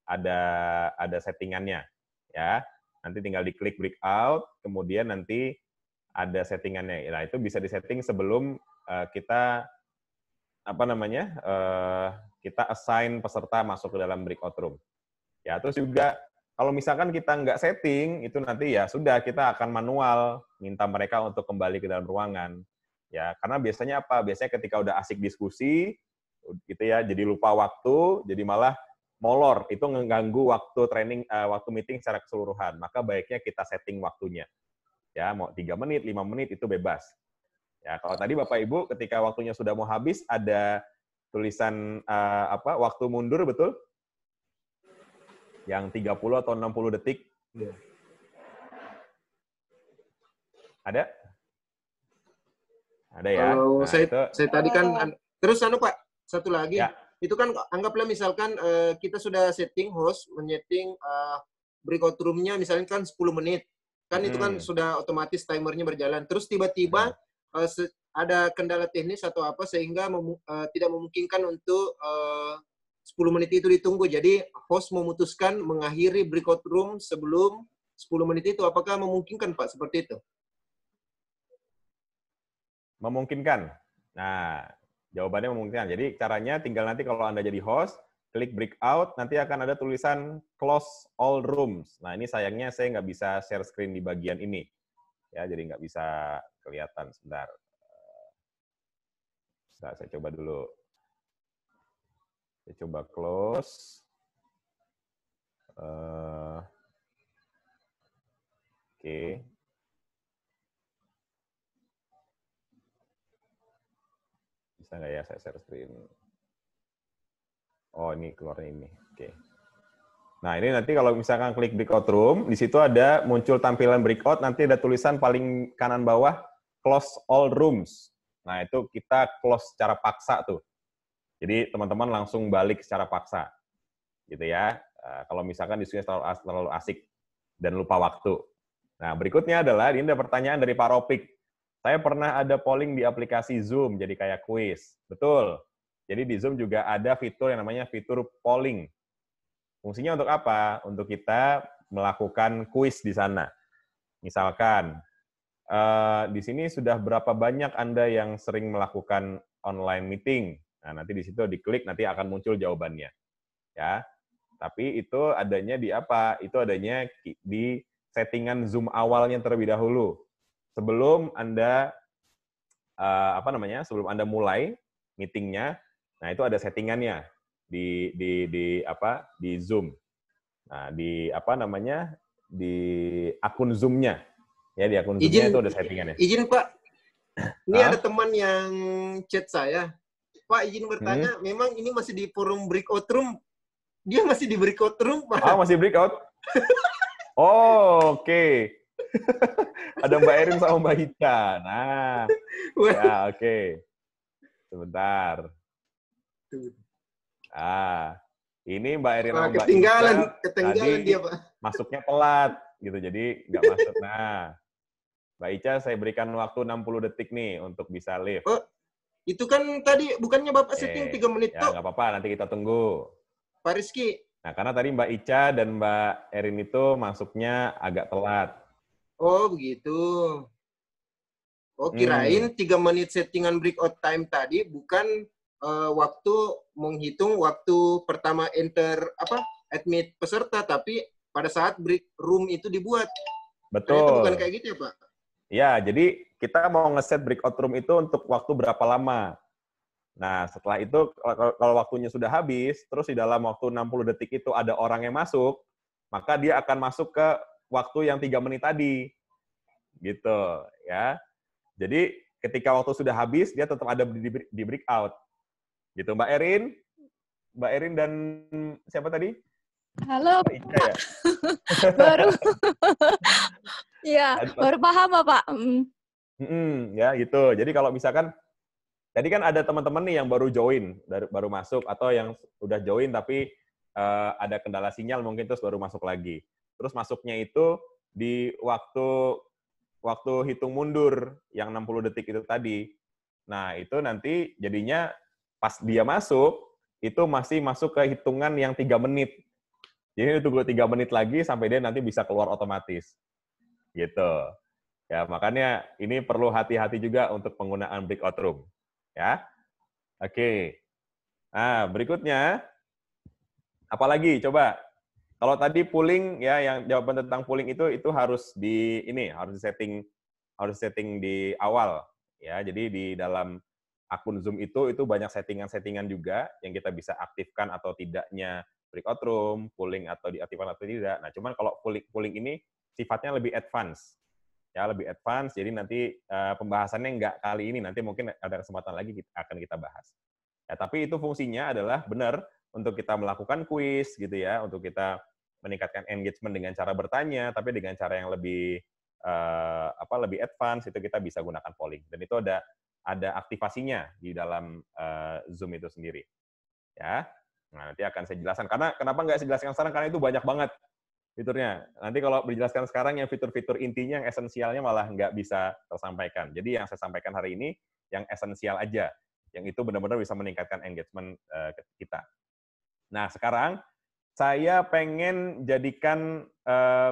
ada settingannya. Ya. Nanti tinggal diklik breakout, kemudian nanti ada settingannya. Nah, itu bisa disetting sebelum kita kita assign peserta masuk ke dalam breakout room. Ya, terus juga kalau misalkan kita nggak setting, itu nanti ya sudah kita akan manual minta mereka untuk kembali ke dalam ruangan. Ya, karena biasanya apa? Biasanya ketika udah asik diskusi, gitu ya, jadi lupa waktu, jadi malah molor. Itu mengganggu waktu training, waktu meeting secara keseluruhan. Maka baiknya kita setting waktunya. Ya, mau 3 menit, 5 menit itu bebas. Ya, kalau tadi Bapak Ibu ketika waktunya sudah mau habis ada tulisan waktu mundur, betul? Yang 30 atau 60 detik. Ada? Ada ya. Kalau Nah, saya tadi kan terus Pak, satu lagi. Ya. Itu kan anggaplah misalkan kita sudah setting host menyeting breakout room-nya misalnya kan 10 menit. Kan itu kan sudah otomatis timernya berjalan. Terus tiba-tiba ada kendala teknis atau apa sehingga tidak memungkinkan untuk 10 menit itu ditunggu. Jadi host memutuskan mengakhiri breakout room sebelum 10 menit itu. Apakah memungkinkan Pak seperti itu? Memungkinkan. Nah, jawabannya memungkinkan. Jadi caranya tinggal nanti kalau Anda jadi host, klik breakout, nanti akan ada tulisan close all rooms. Nah, ini sayangnya saya nggak bisa share screen di bagian ini. Ya, jadi nggak bisa kelihatan. Sebentar. Saya coba dulu. Saya coba close. Oke. Bisa nggak ya saya share screen? Oh, ini keluarnya ini. Oke. Nah, ini nanti kalau misalkan klik breakout room, di situ ada muncul tampilan breakout, nanti ada tulisan paling kanan bawah, close all rooms. Nah, itu kita close secara paksa tuh. Jadi teman-teman langsung balik secara paksa, gitu ya. Kalau misalkan diskusinya terlalu asik dan lupa waktu. Nah, berikutnya adalah, ini ada pertanyaan dari Pak Ropik. Saya pernah ada polling di aplikasi Zoom, jadi kayak quiz. Betul. Jadi di Zoom juga ada fitur yang namanya fitur polling. Fungsinya untuk apa? Untuk kita melakukan quiz di sana. Misalkan, di sini sudah berapa banyak Anda yang sering melakukan online meeting? Nah, nanti di situ diklik, nanti akan muncul jawabannya. Ya, tapi itu adanya di apa? Itu adanya di settingan Zoom awalnya terlebih dahulu. Sebelum Anda sebelum Anda mulai meetingnya, nah itu ada settingannya di Zoom. Nah, di akun Zoom-nya. Ya, di akun Zoom-nya itu ada settingannya. Izin Pak, ini ada teman yang chat saya. Pak, izin bertanya, memang ini masih di forum breakout room? Dia masih di breakout room, Pak? Oh, masih breakout? Oh, oke. Ada Mbak Erin sama Mbak Ica. Nah, ya oke. Sebentar. Ini Mbak Erin sama Mbak ketinggalan tadi dia, Pak. Masuknya telat, gitu. Jadi nggak masuk. Nah, Mbak Ica saya berikan waktu 60 detik nih untuk bisa live. Oh, itu kan tadi bukannya Bapak setting 3 menit ya, nggak apa-apa, nanti kita tunggu. Pak Rizky. Nah, karena tadi Mbak Ica dan Mbak Erin itu masuknya agak telat. Oh, begitu. Oh, kirain 3 menit settingan breakout time tadi bukan waktu menghitung waktu pertama admit peserta, tapi pada saat break room itu dibuat. Ternyata bukan Betul. kayak gitu ya, Pak? Ya, jadi kita mau ngeset breakout room itu untuk waktu berapa lama. Nah, setelah itu kalau waktunya sudah habis, terus di dalam waktu 60 detik itu ada orang yang masuk, maka dia akan masuk ke waktu yang 3 menit tadi. Gitu, ya. Jadi ketika waktu sudah habis, dia tetap ada di breakout. Gitu, Mbak Erin. Mbak Erin dan siapa tadi? Halo, Mbak Ika ya? baru ya, Tadi pas- baru paham Pak. ya gitu. Jadi kalau misalkan tadi kan ada teman-teman nih yang baru join, baru masuk, atau yang udah join tapi ada kendala sinyal mungkin terus baru masuk lagi. Terus masuknya itu di waktu hitung mundur yang 60 detik itu tadi. Nah, itu nanti jadinya pas dia masuk, itu masih masuk ke hitungan yang 3 menit. Jadi tunggu 3 menit lagi sampai dia nanti bisa keluar otomatis. Gitu. Ya, makanya ini perlu hati-hati juga untuk penggunaan breakout room. Ya. Oke. Nah, berikutnya apalagi coba. Kalau tadi pooling ya, yang jawaban tentang pooling itu harus harus setting di awal ya. Jadi di dalam akun Zoom itu banyak settingan-settingan juga yang kita bisa aktifkan atau tidaknya breakout room, pooling atau diaktifkan atau tidak. Nah, cuman kalau pooling ini sifatnya lebih advance. Ya, lebih advance. Jadi nanti pembahasannya nggak kali ini, nanti mungkin ada kesempatan lagi akan kita bahas. Ya, tapi itu fungsinya adalah benar untuk kita melakukan kuis gitu ya, untuk kita meningkatkan engagement dengan cara bertanya, tapi dengan cara yang lebih lebih advance itu kita bisa gunakan polling. Dan itu ada aktivasinya di dalam Zoom itu sendiri. Ya. Nah, nanti akan saya jelaskan. Karena kenapa nggak saya jelaskan sekarang? Karena itu banyak banget fiturnya. Nanti kalau dijelaskan sekarang yang fitur-fitur intinya, yang esensialnya malah nggak bisa tersampaikan. Jadi yang saya sampaikan hari ini yang esensial aja, yang itu benar-benar bisa meningkatkan engagement kita. Nah, sekarang saya pengen jadikan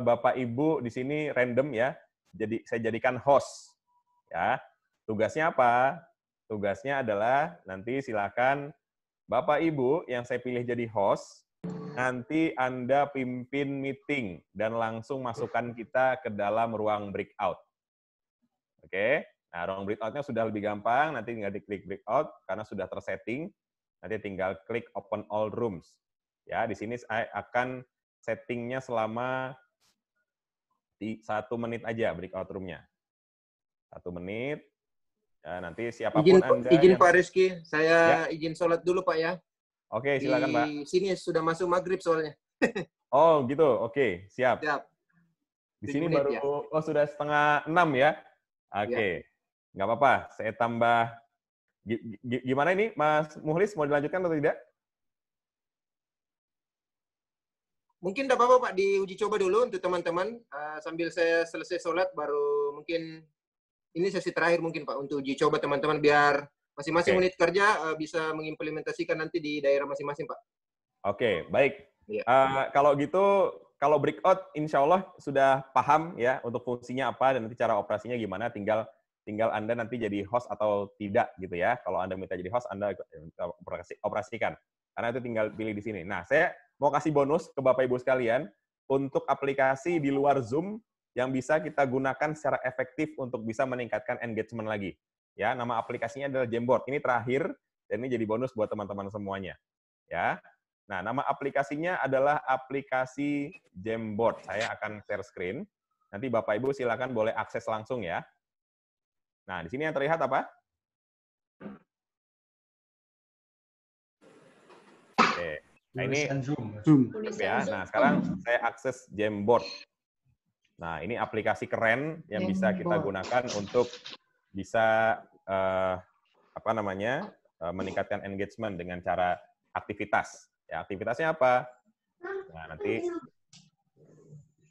Bapak Ibu di sini random ya. Jadi saya jadikan host. Ya. Tugasnya apa? Tugasnya adalah nanti silakan Bapak Ibu yang saya pilih jadi host, nanti Anda pimpin meeting dan langsung masukkan kita ke dalam ruang breakout. Oke? Nah, ruang breakout-nya sudah lebih gampang, nanti tinggal diklik breakout karena sudah tersetting. Nanti tinggal klik open all rooms. Ya, di sini saya akan settingnya selama 1 menit aja breakout room-nya. 1 menit. Ya, nanti siapapun Anda izin yang... Pak Rizky, saya ya. izin sholat dulu Pak ya. Oke, silakan Pak. Di sini sudah masuk maghrib soalnya. Oh gitu, oke, siap. Siap. Di sini 7 menit, baru, ya. sudah 5:30 ya? Oke, nggak apa-apa, saya tambah. Gimana ini, Mas Muhlis, mau dilanjutkan atau tidak? Mungkin tidak apa-apa Pak, diuji coba dulu untuk teman-teman. Sambil saya selesai sholat, baru mungkin ini sesi terakhir mungkin Pak, untuk uji coba teman-teman, biar masing-masing unit kerja bisa mengimplementasikan nanti di daerah masing-masing Pak. Oke, baik. Ya. Kalau gitu, kalau breakout, insya Allah sudah paham ya untuk fungsinya apa dan nanti cara operasinya gimana. Tinggal Anda nanti jadi host atau tidak gitu ya. Kalau Anda minta jadi host, Anda operasikan. Karena itu tinggal pilih di sini. Nah, saya mau kasih bonus ke Bapak Ibu sekalian untuk aplikasi di luar Zoom yang bisa kita gunakan secara efektif untuk bisa meningkatkan engagement lagi. Ya, nama aplikasinya adalah Jamboard. Ini terakhir dan ini jadi bonus buat teman-teman semuanya. Ya. Nah, nama aplikasinya adalah aplikasi Jamboard. Saya akan share screen. Nanti Bapak Ibu silakan boleh akses langsung ya. Nah, di sini yang terlihat apa? Oke. Nah, ini Zoom. Ya. Nah, sekarang saya akses Jamboard. Nah, ini aplikasi keren yang bisa kita gunakan untuk bisa meningkatkan engagement dengan cara aktivitas. Ya, aktivitasnya apa? Nah, nanti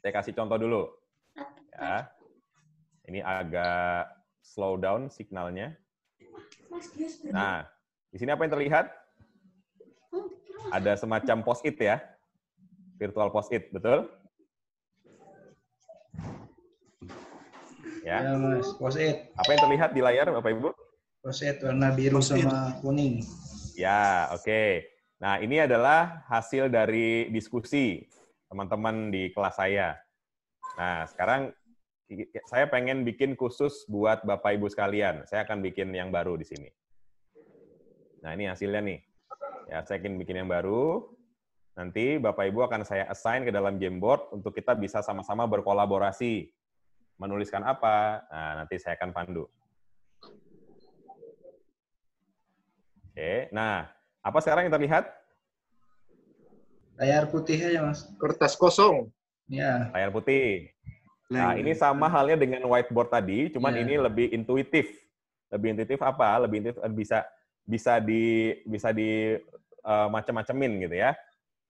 saya kasih contoh dulu. Ya. Ini agak slow down signalnya. Nah, di sini apa yang terlihat? Ada semacam post-it ya. Virtual post-it, betul? Ya, Mas, post-it. Apa yang terlihat di layar, Bapak Ibu? Post-it warna biru sama kuning. Ya, oke. Nah, ini adalah hasil dari diskusi teman-teman di kelas saya. Nah, sekarang saya pengen bikin khusus buat Bapak Ibu sekalian. Saya akan bikin yang baru di sini. Nah, ini hasilnya nih. Ya, saya akan bikin yang baru. Nanti Bapak Ibu akan saya assign ke dalam Jamboard untuk kita bisa sama-sama berkolaborasi. Menuliskan apa? Nah, nanti saya akan pandu. Oke, nah, apa sekarang yang terlihat? Layar putih aja, Mas. Kertas kosong. Ya. Layar putih. Nah, ini sama halnya dengan whiteboard tadi, cuman ini lebih intuitif. Lebih intuitif apa? Lebih intuitif bisa di macam-macamin gitu ya.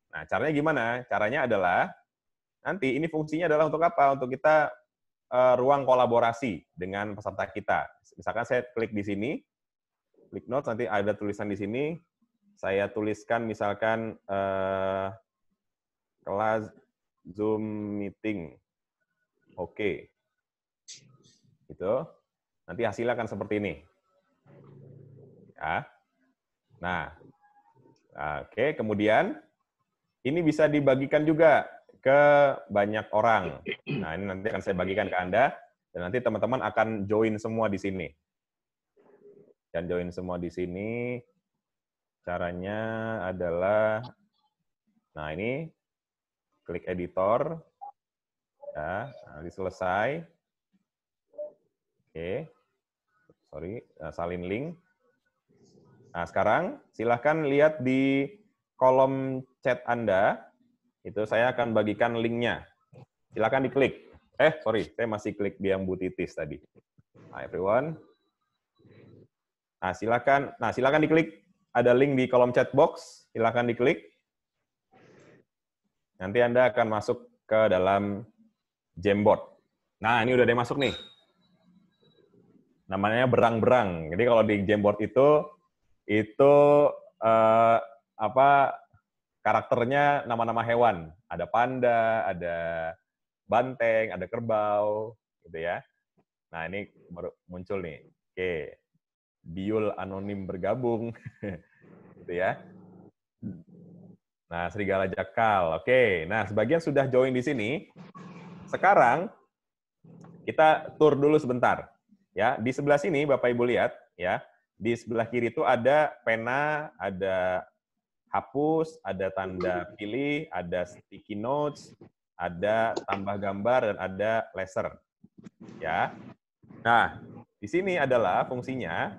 Nah, caranya gimana? Caranya adalah nanti ini fungsinya adalah untuk apa? Untuk kita ruang kolaborasi dengan peserta kita. Misalkan saya klik di sini, klik notes, nanti ada tulisan di sini. Saya tuliskan misalkan kelas Zoom meeting. Oke. Gitu. Nanti hasilnya akan seperti ini. Ya. Nah, oke. Kemudian, ini bisa dibagikan juga ke banyak orang. Nah, ini nanti akan saya bagikan ke Anda, dan nanti teman-teman akan join semua di sini. Dan join semua di sini, caranya adalah, nah ini, klik editor, ya, nanti selesai. Oke, sorry, salin link. Nah, sekarang silahkan lihat di kolom chat Anda, itu saya akan bagikan linknya. Silahkan diklik. Sorry, saya masih klik di yang Bu Titis tadi. Hi everyone. Nah, silakan diklik. Ada link di kolom chat box, silakan diklik. Nanti Anda akan masuk ke dalam Jamboard. Nah, ini udah ada yang masuk nih. Namanya berang-berang. Jadi kalau di Jamboard itu karakternya nama-nama hewan. Ada panda, ada banteng, ada kerbau, gitu ya. Nah, ini muncul nih. Oke. Biul anonim bergabung. Gitu ya. Nah, serigala jakal. Oke. Nah, sebagian sudah join di sini. Sekarang kita tur dulu sebentar. Ya, di sebelah sini Bapak Ibu lihat, ya. Di sebelah kiri itu ada pena, ada hapus, ada tanda pilih, ada sticky notes, ada tambah gambar, dan ada laser. Ya. Nah, di sini adalah fungsinya.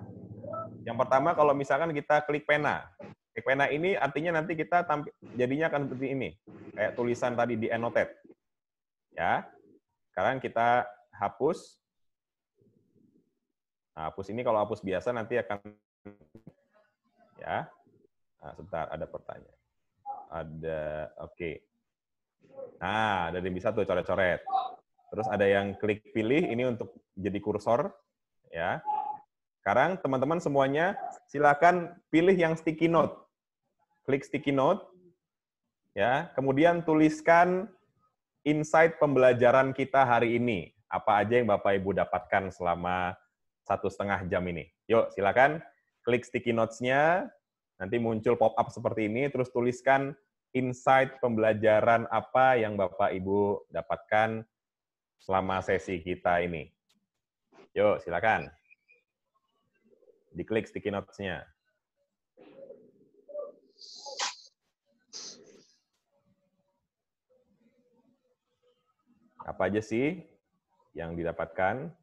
Yang pertama, kalau misalkan kita klik pena. Klik pena ini artinya nanti kita jadinya akan seperti ini. Kayak tulisan tadi di annotate. Ya. Sekarang kita hapus. Nah, hapus ini kalau hapus biasa nanti akan, ya. Nah, sebentar, ada pertanyaan. Oke. Nah, ada yang bisa tuh coret-coret. Terus ada yang klik pilih, ini untuk jadi kursor. Ya. Sekarang teman-teman semuanya silakan pilih yang sticky note. Klik sticky note. Ya, kemudian tuliskan insight pembelajaran kita hari ini. Apa aja yang Bapak Ibu dapatkan selama 1,5 jam ini. Yuk, silakan klik sticky notes-nya. Nanti muncul pop-up seperti ini, terus tuliskan insight pembelajaran apa yang Bapak Ibu dapatkan selama sesi kita ini. Yuk, silakan. Diklik sticky notes-nya. Apa aja sih yang didapatkan?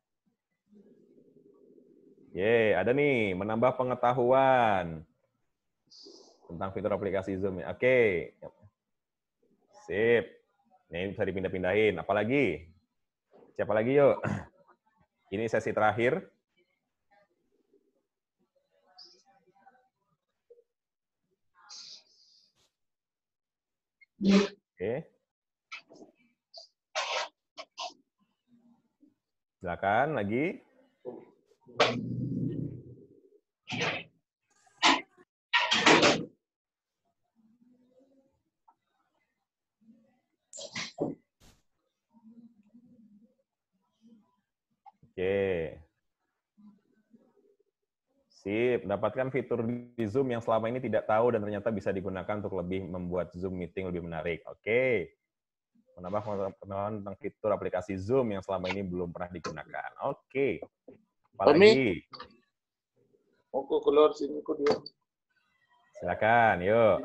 Ada nih, menambah pengetahuan tentang fitur aplikasi Zoom. Oke. Sip. Ini bisa dipindah-pindahin. Apalagi? Siapa lagi yuk? Ini sesi terakhir. Oke. Silakan lagi. Oke. Sip, mendapatkan fitur di Zoom yang selama ini tidak tahu dan ternyata bisa digunakan untuk lebih membuat Zoom meeting lebih menarik. Oke. menambah pengetahuan tentang fitur aplikasi Zoom yang selama ini belum pernah digunakan. Oke. Apalagi? Mau keluar sini kok dia. Silakan, yuk.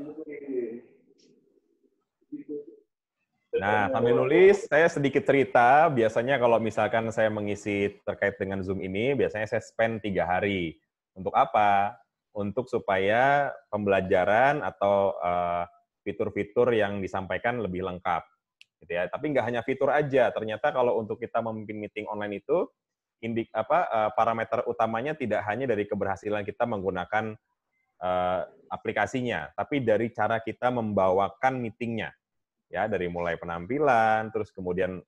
Nah, sambil nulis, saya sedikit cerita. Biasanya kalau misalkan saya mengisi terkait dengan Zoom ini, biasanya saya spend 3 hari. Untuk apa? Untuk supaya pembelajaran atau fitur-fitur yang disampaikan lebih lengkap. Gitu ya. Tapi nggak hanya fitur aja. Ternyata kalau untuk kita memimpin meeting online itu, parameter utamanya tidak hanya dari keberhasilan kita menggunakan aplikasinya, tapi dari cara kita membawakan meetingnya. Ya, dari mulai penampilan, terus kemudian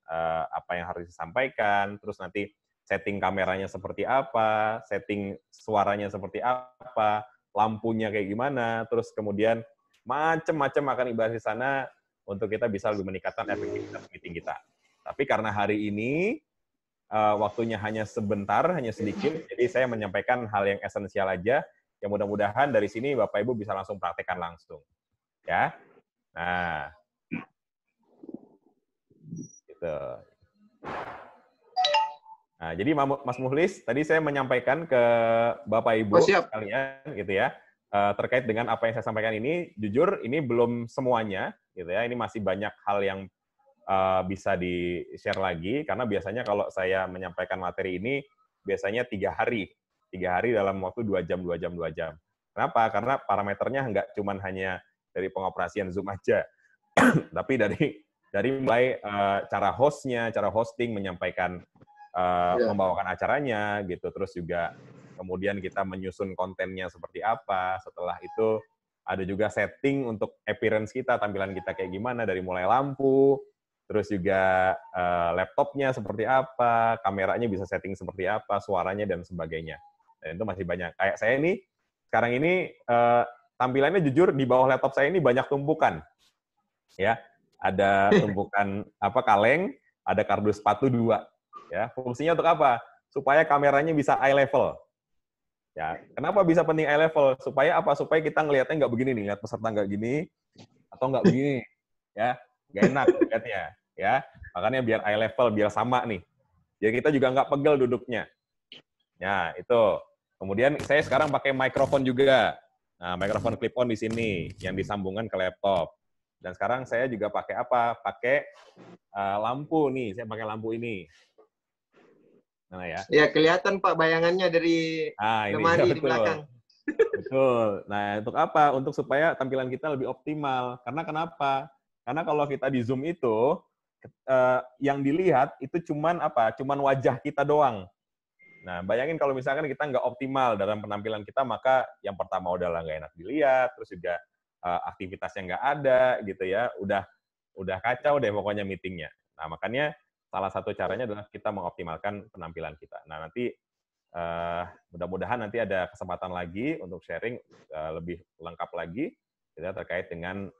apa yang harus disampaikan, terus nanti setting kameranya seperti apa, setting suaranya seperti apa, lampunya kayak gimana, terus kemudian macam-macam akan dibahas di sana untuk kita bisa lebih meningkatkan efektivitas meeting kita. Tapi karena hari ini waktunya hanya sebentar, hanya sedikit, jadi saya menyampaikan hal yang esensial aja, yang mudah-mudahan dari sini Bapak Ibu bisa langsung praktekkan langsung. Ya. Nah, gitu. Nah, jadi Mas Muhlis, tadi saya menyampaikan ke Bapak Ibu sekalian, gitu ya, terkait dengan apa yang saya sampaikan ini. Jujur, ini belum semuanya, gitu ya. Ini masih banyak hal yang bisa di-share lagi, karena biasanya kalau saya menyampaikan materi ini, biasanya 3 hari. 3 hari dalam waktu 2 jam, 2 jam, 2 jam. Kenapa? Karena parameternya nggak cuma hanya dari pengoperasian Zoom aja, tapi dari mulai cara hostnya, cara hosting, menyampaikan, membawakan acaranya, gitu. Terus juga kemudian kita menyusun kontennya seperti apa. Setelah itu ada juga setting untuk appearance kita, tampilan kita kayak gimana, dari mulai lampu, terus juga laptopnya seperti apa, kameranya bisa setting seperti apa, suaranya, dan sebagainya. Dan itu masih banyak. Kayak saya ini, sekarang ini tampilannya jujur di bawah laptop saya ini banyak tumpukan. Ya, ada tumpukan kaleng, ada kardus sepatu 2. Ya, fungsinya untuk apa? Supaya kameranya bisa eye level. Ya, kenapa bisa penting eye level? Supaya apa? Supaya kita ngelihatnya nggak begini nih, lihat peserta nggak gini atau nggak begini. Ya, nggak enak lihatnya. Ya, makanya biar eye level, biar sama nih. Jadi kita juga nggak pegel duduknya. Ya, itu. Kemudian saya sekarang pakai mikrofon juga. Nah, mikrofon clip-on di sini yang disambungkan ke laptop. Dan sekarang saya juga pakai apa? Pakai lampu nih. Saya pakai lampu ini. Nah, ya. Ya, kelihatan Pak bayangannya dari lemari di belakang. Betul. Nah, untuk apa? Untuk supaya tampilan kita lebih optimal. Karena kenapa? Karena kalau kita di Zoom itu, yang dilihat itu cuman apa? Cuman wajah kita doang. Nah, bayangin kalau misalkan kita nggak optimal dalam penampilan kita, maka yang pertama udahlah nggak enak dilihat, terus juga aktivitasnya nggak ada, gitu ya. Udah kacau deh pokoknya meetingnya. Nah, makanya salah satu caranya adalah kita mengoptimalkan penampilan kita. Nah, nanti mudah-mudahan nanti ada kesempatan lagi untuk sharing lebih lengkap lagi terkait dengan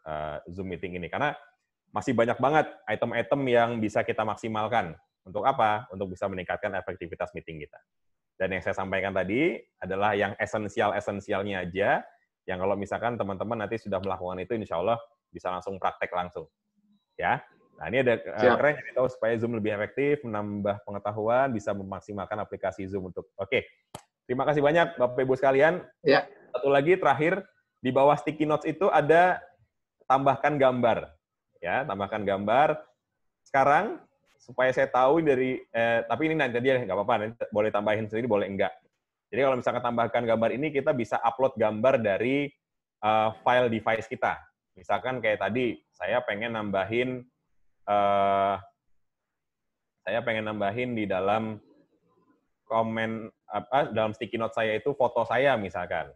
Zoom meeting ini. Karena masih banyak banget item-item yang bisa kita maksimalkan. Untuk apa? Untuk bisa meningkatkan efektivitas meeting kita. Dan yang saya sampaikan tadi adalah yang esensial-esensialnya aja, yang kalau misalkan teman-teman nanti sudah melakukan itu, insya Allah bisa langsung praktek langsung. Ya. Nah, ini ada keren jadi tahu supaya Zoom lebih efektif, menambah pengetahuan, bisa memaksimalkan aplikasi Zoom untuk. Oke. Terima kasih banyak Bapak Ibu sekalian. Ya. Satu lagi terakhir, di bawah sticky notes itu ada tambahkan gambar. Ya, tambahkan gambar. Sekarang supaya saya tahu dari tapi ini nanti dia nggak apa-apa, nanti boleh tambahin sendiri, boleh enggak. Jadi kalau misalkan tambahkan gambar ini, kita bisa upload gambar dari file device kita. Misalkan kayak tadi, saya pengen nambahin di dalam komen dalam sticky note saya itu foto saya misalkan.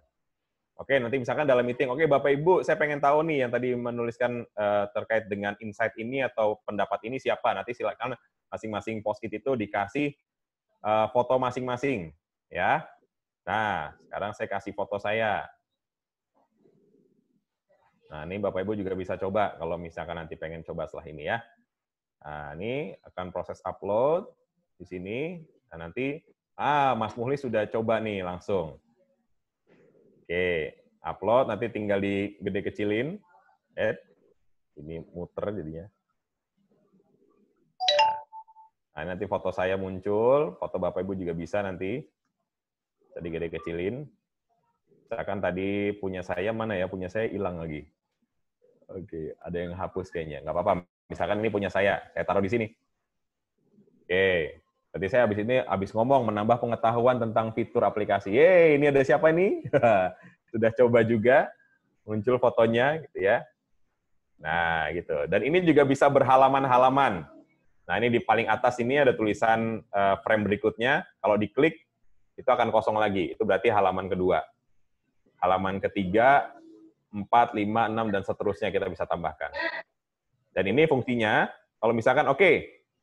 Oke, nanti misalkan dalam meeting, oke Bapak Ibu, saya pengen tahu nih yang tadi menuliskan terkait dengan insight ini atau pendapat ini siapa. Nanti silakan masing-masing post-it itu dikasih foto masing-masing, ya. Nah, sekarang saya kasih foto saya. Nah, ini Bapak Ibu juga bisa coba kalau misalkan nanti pengen coba setelah ini ya. Nah, ini akan proses upload di sini. Nah, nanti Mas Muhlis sudah coba nih langsung. Oke, upload, nanti tinggal digede kecilin. Ini muter jadinya. Nah, nanti foto saya muncul, foto Bapak Ibu juga bisa nanti. Bisa digede-kecilin. Misalkan tadi punya saya mana ya? Punya saya hilang lagi. Oke, ada yang hapus kayaknya. Nggak apa-apa. Misalkan ini punya saya taruh di sini. Oke, berarti saya habis ngomong menambah pengetahuan tentang fitur aplikasi. Yeay, ini ada siapa nih? Sudah coba juga, muncul fotonya gitu ya. Nah, gitu. Dan ini juga bisa berhalaman-halaman. Nah, ini di paling atas ini ada tulisan frame berikutnya. Kalau diklik, itu akan kosong lagi. Itu berarti halaman kedua. Halaman ketiga, 4, 5, 6, dan seterusnya kita bisa tambahkan. Dan ini fungsinya, kalau misalkan, oke,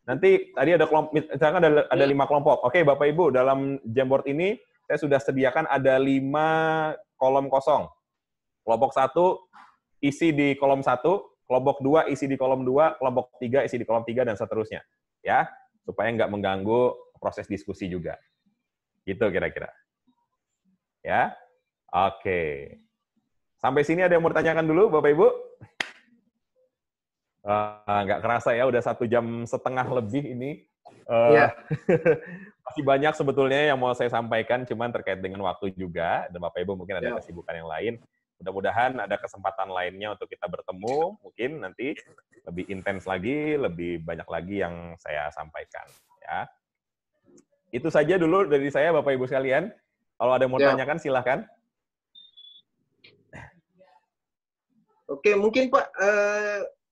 nanti tadi ada kelompok, misalkan ada 5 kelompok. Oke, Bapak Ibu, dalam Jamboard ini, saya sudah sediakan ada 5 kolom kosong. Kelompok 1 isi di kolom 1, kelompok 2 isi di kolom 2, kelompok 3 isi di kolom 3, dan seterusnya. Ya, supaya nggak mengganggu proses diskusi juga. Gitu kira-kira. Ya, oke. Sampai sini ada yang mau ditanyakan dulu, Bapak Ibu? Nggak kerasa ya, udah 1,5 jam lebih ini. Masih banyak sebetulnya yang mau saya sampaikan, cuman terkait dengan waktu juga, dan Bapak Ibu mungkin ada kesibukan yang lain. Mudah-mudahan ada kesempatan lainnya untuk kita bertemu, mungkin nanti lebih intens lagi, lebih banyak lagi yang saya sampaikan. Ya. Itu saja dulu dari saya, Bapak Ibu sekalian. Kalau ada yang mau tanyakan, silahkan. Oke, mungkin Pak,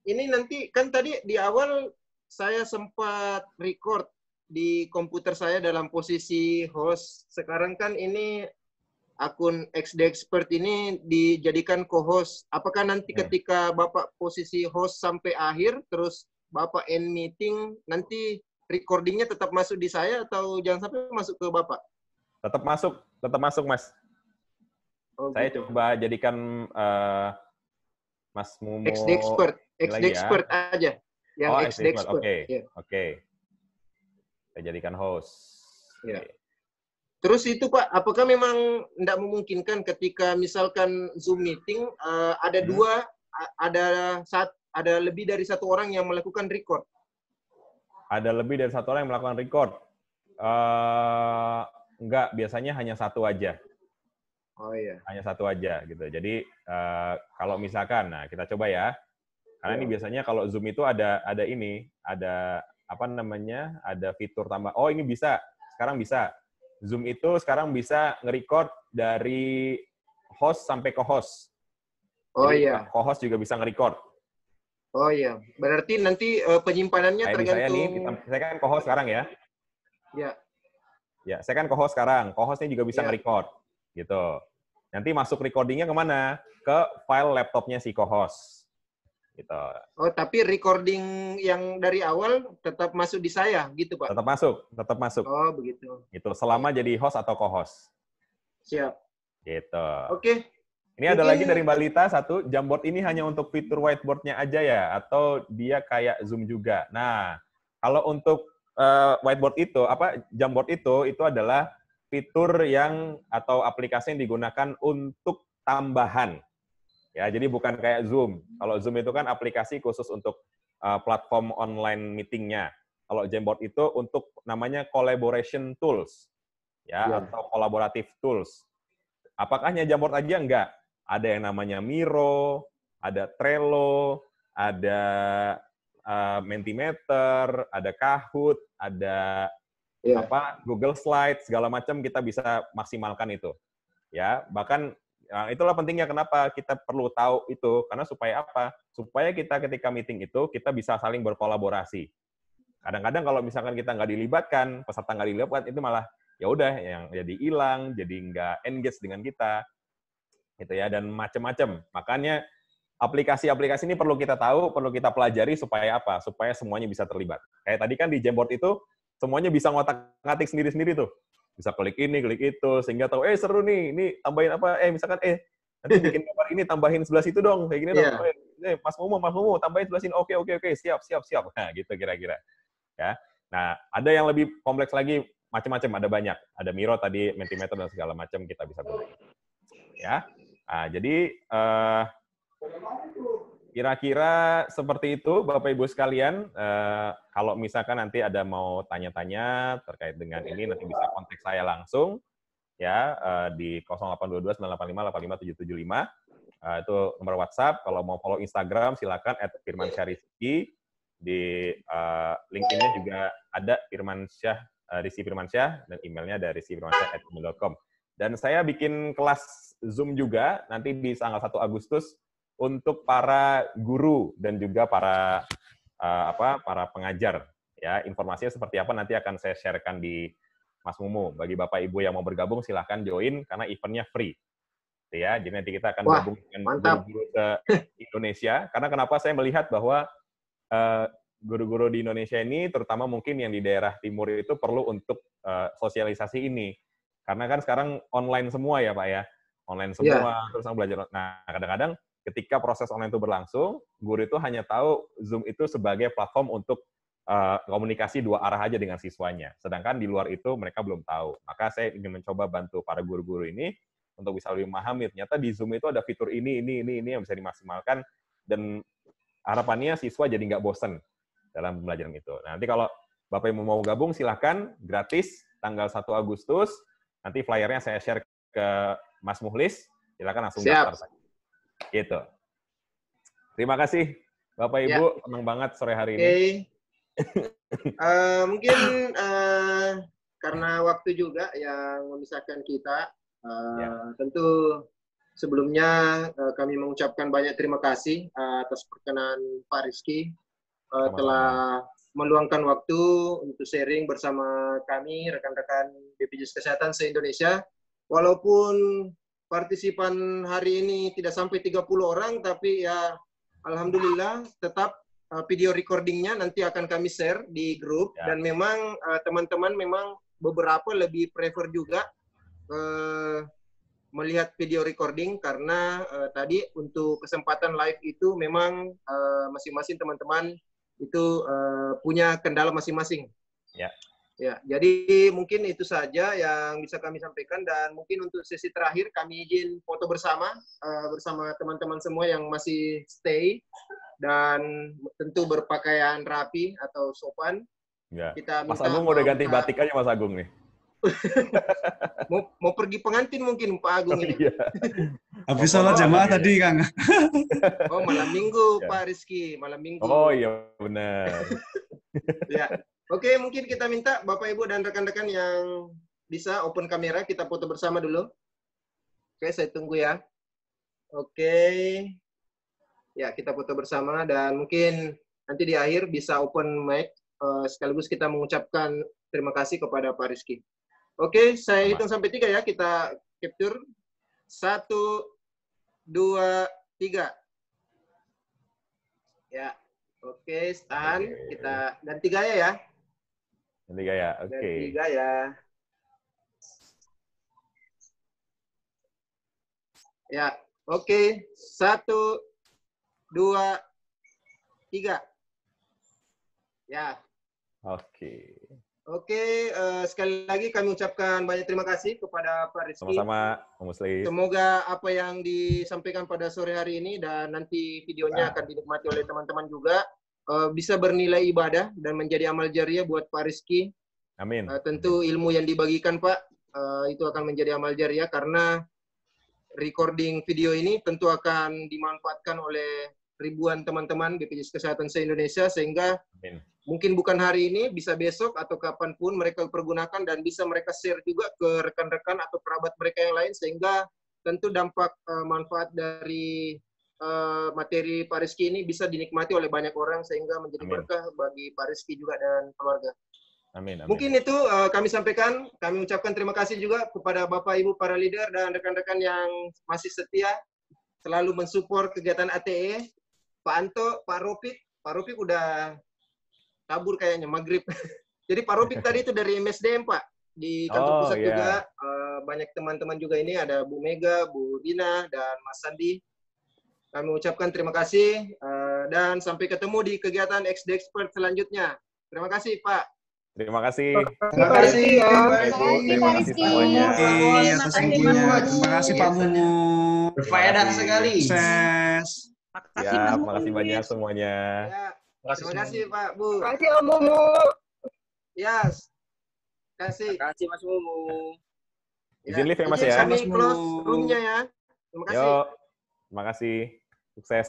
ini nanti kan tadi di awal saya sempat record di komputer saya dalam posisi host. Sekarang kan ini akun XD Expert ini dijadikan co-host. Apakah nanti ketika Bapak posisi host sampai akhir, terus Bapak end meeting, nanti recordingnya tetap masuk di saya atau jangan sampai masuk ke Bapak? Tetap masuk, Mas. Oh, saya gitu. Coba jadikan Mas Mumo XD Expert aja. Yang XD Expert. Oke. Saya jadikan host. Ya. Terus itu Pak, apakah memang tidak memungkinkan ketika misalkan Zoom meeting ada ada lebih dari satu orang yang melakukan record? Ada lebih dari satu orang yang melakukan record? Enggak, biasanya hanya satu aja. Oh iya. Hanya satu aja gitu. Jadi kalau misalkan, nah kita coba ya. Karena ini biasanya kalau Zoom itu ada apa namanya? Ada fitur tambah. Oh ini bisa, sekarang bisa. Zoom itu sekarang bisa nge-record dari host sampai co-host. Oh jadi, iya. Co-host juga bisa nge-record. Oh iya. Berarti nanti penyimpanannya kayak tergantung. Saya kan co-host sekarang ya. Ya. Ya, saya kan co-host sekarang. Co-hostnya juga bisa nge-record. Gitu. Nanti masuk recordingnya kemana? Ke file laptopnya si co-host. Gitu. Oh, tapi recording yang dari awal tetap masuk di saya, gitu Pak? Tetap masuk. Oh, begitu. Gitu, selama jadi host atau co-host. Siap. Gitu. Oke. Ini ada lagi dari Mbak Lita, satu, Jamboard ini hanya untuk fitur whiteboard-nya aja ya? Atau dia kayak Zoom juga? Nah, kalau untuk whiteboard itu, Jamboard itu adalah fitur atau aplikasi yang digunakan untuk tambahan. Ya, jadi bukan kayak Zoom. Kalau Zoom itu kan aplikasi khusus untuk platform online meeting-nya. Kalau Jamboard itu untuk namanya collaboration tools, atau collaborative tools. Apakah hanya Jamboard aja? Enggak. Ada yang namanya Miro, ada Trello, ada Mentimeter, ada Kahoot, ada Google Slides, segala macam kita bisa maksimalkan itu. Ya, bahkan itulah pentingnya kenapa kita perlu tahu itu, karena supaya apa? Supaya kita ketika meeting itu kita bisa saling berkolaborasi. Kadang-kadang kalau misalkan kita nggak dilibatkan, peserta nggak dilibatkan, itu malah ya udah yang jadi hilang, jadi nggak engage dengan kita, gitu ya, dan macam-macam. Makanya aplikasi-aplikasi ini perlu kita tahu, perlu kita pelajari supaya apa? Supaya semuanya bisa terlibat. Kayak tadi kan di Jamboard itu semuanya bisa ngotak-ngatik sendiri-sendiri tuh. Bisa klik ini, klik itu, sehingga tahu, seru nih, ini tambahin apa, misalkan, nanti bikin gambar ini, tambahin sebelah situ dong, kayak gini dong. Mas Mumu, tambahin sebelah sini, oke, siap. Nah, gitu kira-kira. Ya. Nah, ada yang lebih kompleks lagi, macam-macam, ada banyak. Ada Miro tadi, Mentimeter, dan segala macam kita bisa gunakan. Ya. Nah, jadi, Kira-kira seperti itu, Bapak Ibu sekalian. Kalau misalkan nanti ada mau tanya-tanya terkait dengan ini, nanti bisa kontak saya langsung ya di 0822 985 85775. Itu nomor WhatsApp. Kalau mau follow Instagram, silakan @firmansyahrizky. Di LinkedIn-nya juga ada Firmansyah, Rizky Firmansyah, dan emailnya dari rizkyfirmansyah@gmail.com. Dan saya bikin kelas Zoom juga nanti di tanggal 1 Agustus untuk para guru dan juga para para pengajar. Ya, informasinya seperti apa nanti akan saya share-kan di Mas Mumu. Bagi Bapak Ibu yang mau bergabung, silahkan join karena eventnya free. Ya, jadi nanti kita akan gabung dengan guru-guru ke Indonesia. Karena kenapa saya melihat bahwa guru-guru di Indonesia ini, terutama mungkin yang di daerah timur itu perlu untuk sosialisasi ini. Karena kan sekarang online semua ya Pak ya, online semua, terus belajar. Nah, kadang-kadang ketika proses online itu berlangsung, guru itu hanya tahu Zoom itu sebagai platform untuk komunikasi dua arah aja dengan siswanya. Sedangkan di luar itu mereka belum tahu. Maka saya ingin mencoba bantu para guru-guru ini untuk bisa lebih memahami, ternyata di Zoom itu ada fitur ini yang bisa dimaksimalkan, dan harapannya siswa jadi nggak bosen dalam pembelajaran itu. Nah, nanti kalau Bapak Ibu mau gabung, silahkan, gratis, tanggal 1 Agustus, nanti flyernya saya share ke Mas Muhlis, silahkan langsung daftar saja. Gitu. Terima kasih, Bapak Ibu, senang banget sore hari ini. Mungkin karena waktu juga yang memisahkan kita, tentu sebelumnya kami mengucapkan banyak terima kasih atas perkenan Pak Rizky telah meluangkan waktu untuk sharing bersama kami, rekan-rekan BPJS Kesehatan se-Indonesia. Walaupun partisipan hari ini tidak sampai 30 orang, tapi ya alhamdulillah tetap video recordingnya nanti akan kami share di grup. Dan memang teman-teman memang beberapa lebih prefer juga melihat video recording karena tadi untuk kesempatan live itu memang masing-masing teman-teman itu punya kendala masing-masing. Ya, jadi mungkin itu saja yang bisa kami sampaikan, dan mungkin untuk sesi terakhir kami izin foto bersama bersama teman-teman semua yang masih stay dan tentu berpakaian rapi atau sopan. Ya. Kita Mas Agung mau udah ganti batik aja Mas Agung nih. mau pergi pengantin mungkin Pak Agung ini. Habis sholat jamaah tadi Kang. Oh, malam minggu Pak Rizky, malam minggu. Oh iya benar. Ya. Oke, mungkin kita minta Bapak Ibu dan rekan-rekan yang bisa open kamera, kita foto bersama dulu. Oke, saya tunggu ya. Oke. Ya, kita foto bersama, dan mungkin nanti di akhir bisa open mic sekaligus kita mengucapkan terima kasih kepada Pak Rizky. Oke, saya hitung sampai 3 ya, kita capture. 1, 2, 3. Ya, oke, tahan. Kita ganti gaya ya. Ganti gaya, oke. Ganti gaya. Ya, oke. 1, 2, 3. Ya. Oke. Oke, sekali lagi kami ucapkan banyak terima kasih kepada Pak Rizky. Sama-sama, Pak Musli. Semoga apa yang disampaikan pada sore hari ini dan nanti videonya akan dinikmati oleh teman-teman juga bisa bernilai ibadah dan menjadi amal jariah buat Pak Rizky. Amin. Tentu ilmu yang dibagikan Pak itu akan menjadi amal jariah, karena recording video ini tentu akan dimanfaatkan oleh ribuan teman-teman BPJS Kesehatan se-Indonesia, sehingga mungkin bukan hari ini, bisa besok atau kapanpun mereka pergunakan dan bisa mereka share juga ke rekan-rekan atau kerabat mereka yang lain, sehingga tentu dampak manfaat dari materi Pak Rizky ini bisa dinikmati oleh banyak orang, sehingga menjadi berkah bagi Pak Rizky juga dan keluarga. Amin, amin. Mungkin itu kami sampaikan. Kami ucapkan terima kasih juga kepada Bapak Ibu para leader dan rekan-rekan yang masih setia selalu mensupport kegiatan ATE. Pak Anto, Pak Ropik udah kabur kayaknya maghrib. Jadi Pak Ropik tadi itu dari MSDM Pak, di kantor pusat juga. Banyak teman-teman juga ini, ada Bu Mega, Bu Dina, dan Mas Sandi. Kami ucapkan terima kasih dan sampai ketemu di kegiatan XD Expert selanjutnya. Terima kasih Pak. Terima kasih. Terima kasih. Terima kasih semuanya. Terima kasih Pak Mumu. Berfaedah sekali. Sukses. Siap, makasih banyak semuanya. Ya, terima kasih Pak Bu. Terima kasih Om Mumu. Yes. Kasih. Terima kasih Mas Mumu. Izin live ya Mas Izin ya. kami close roomnya ya. Terima kasih. Yuk, terima kasih. Sukses.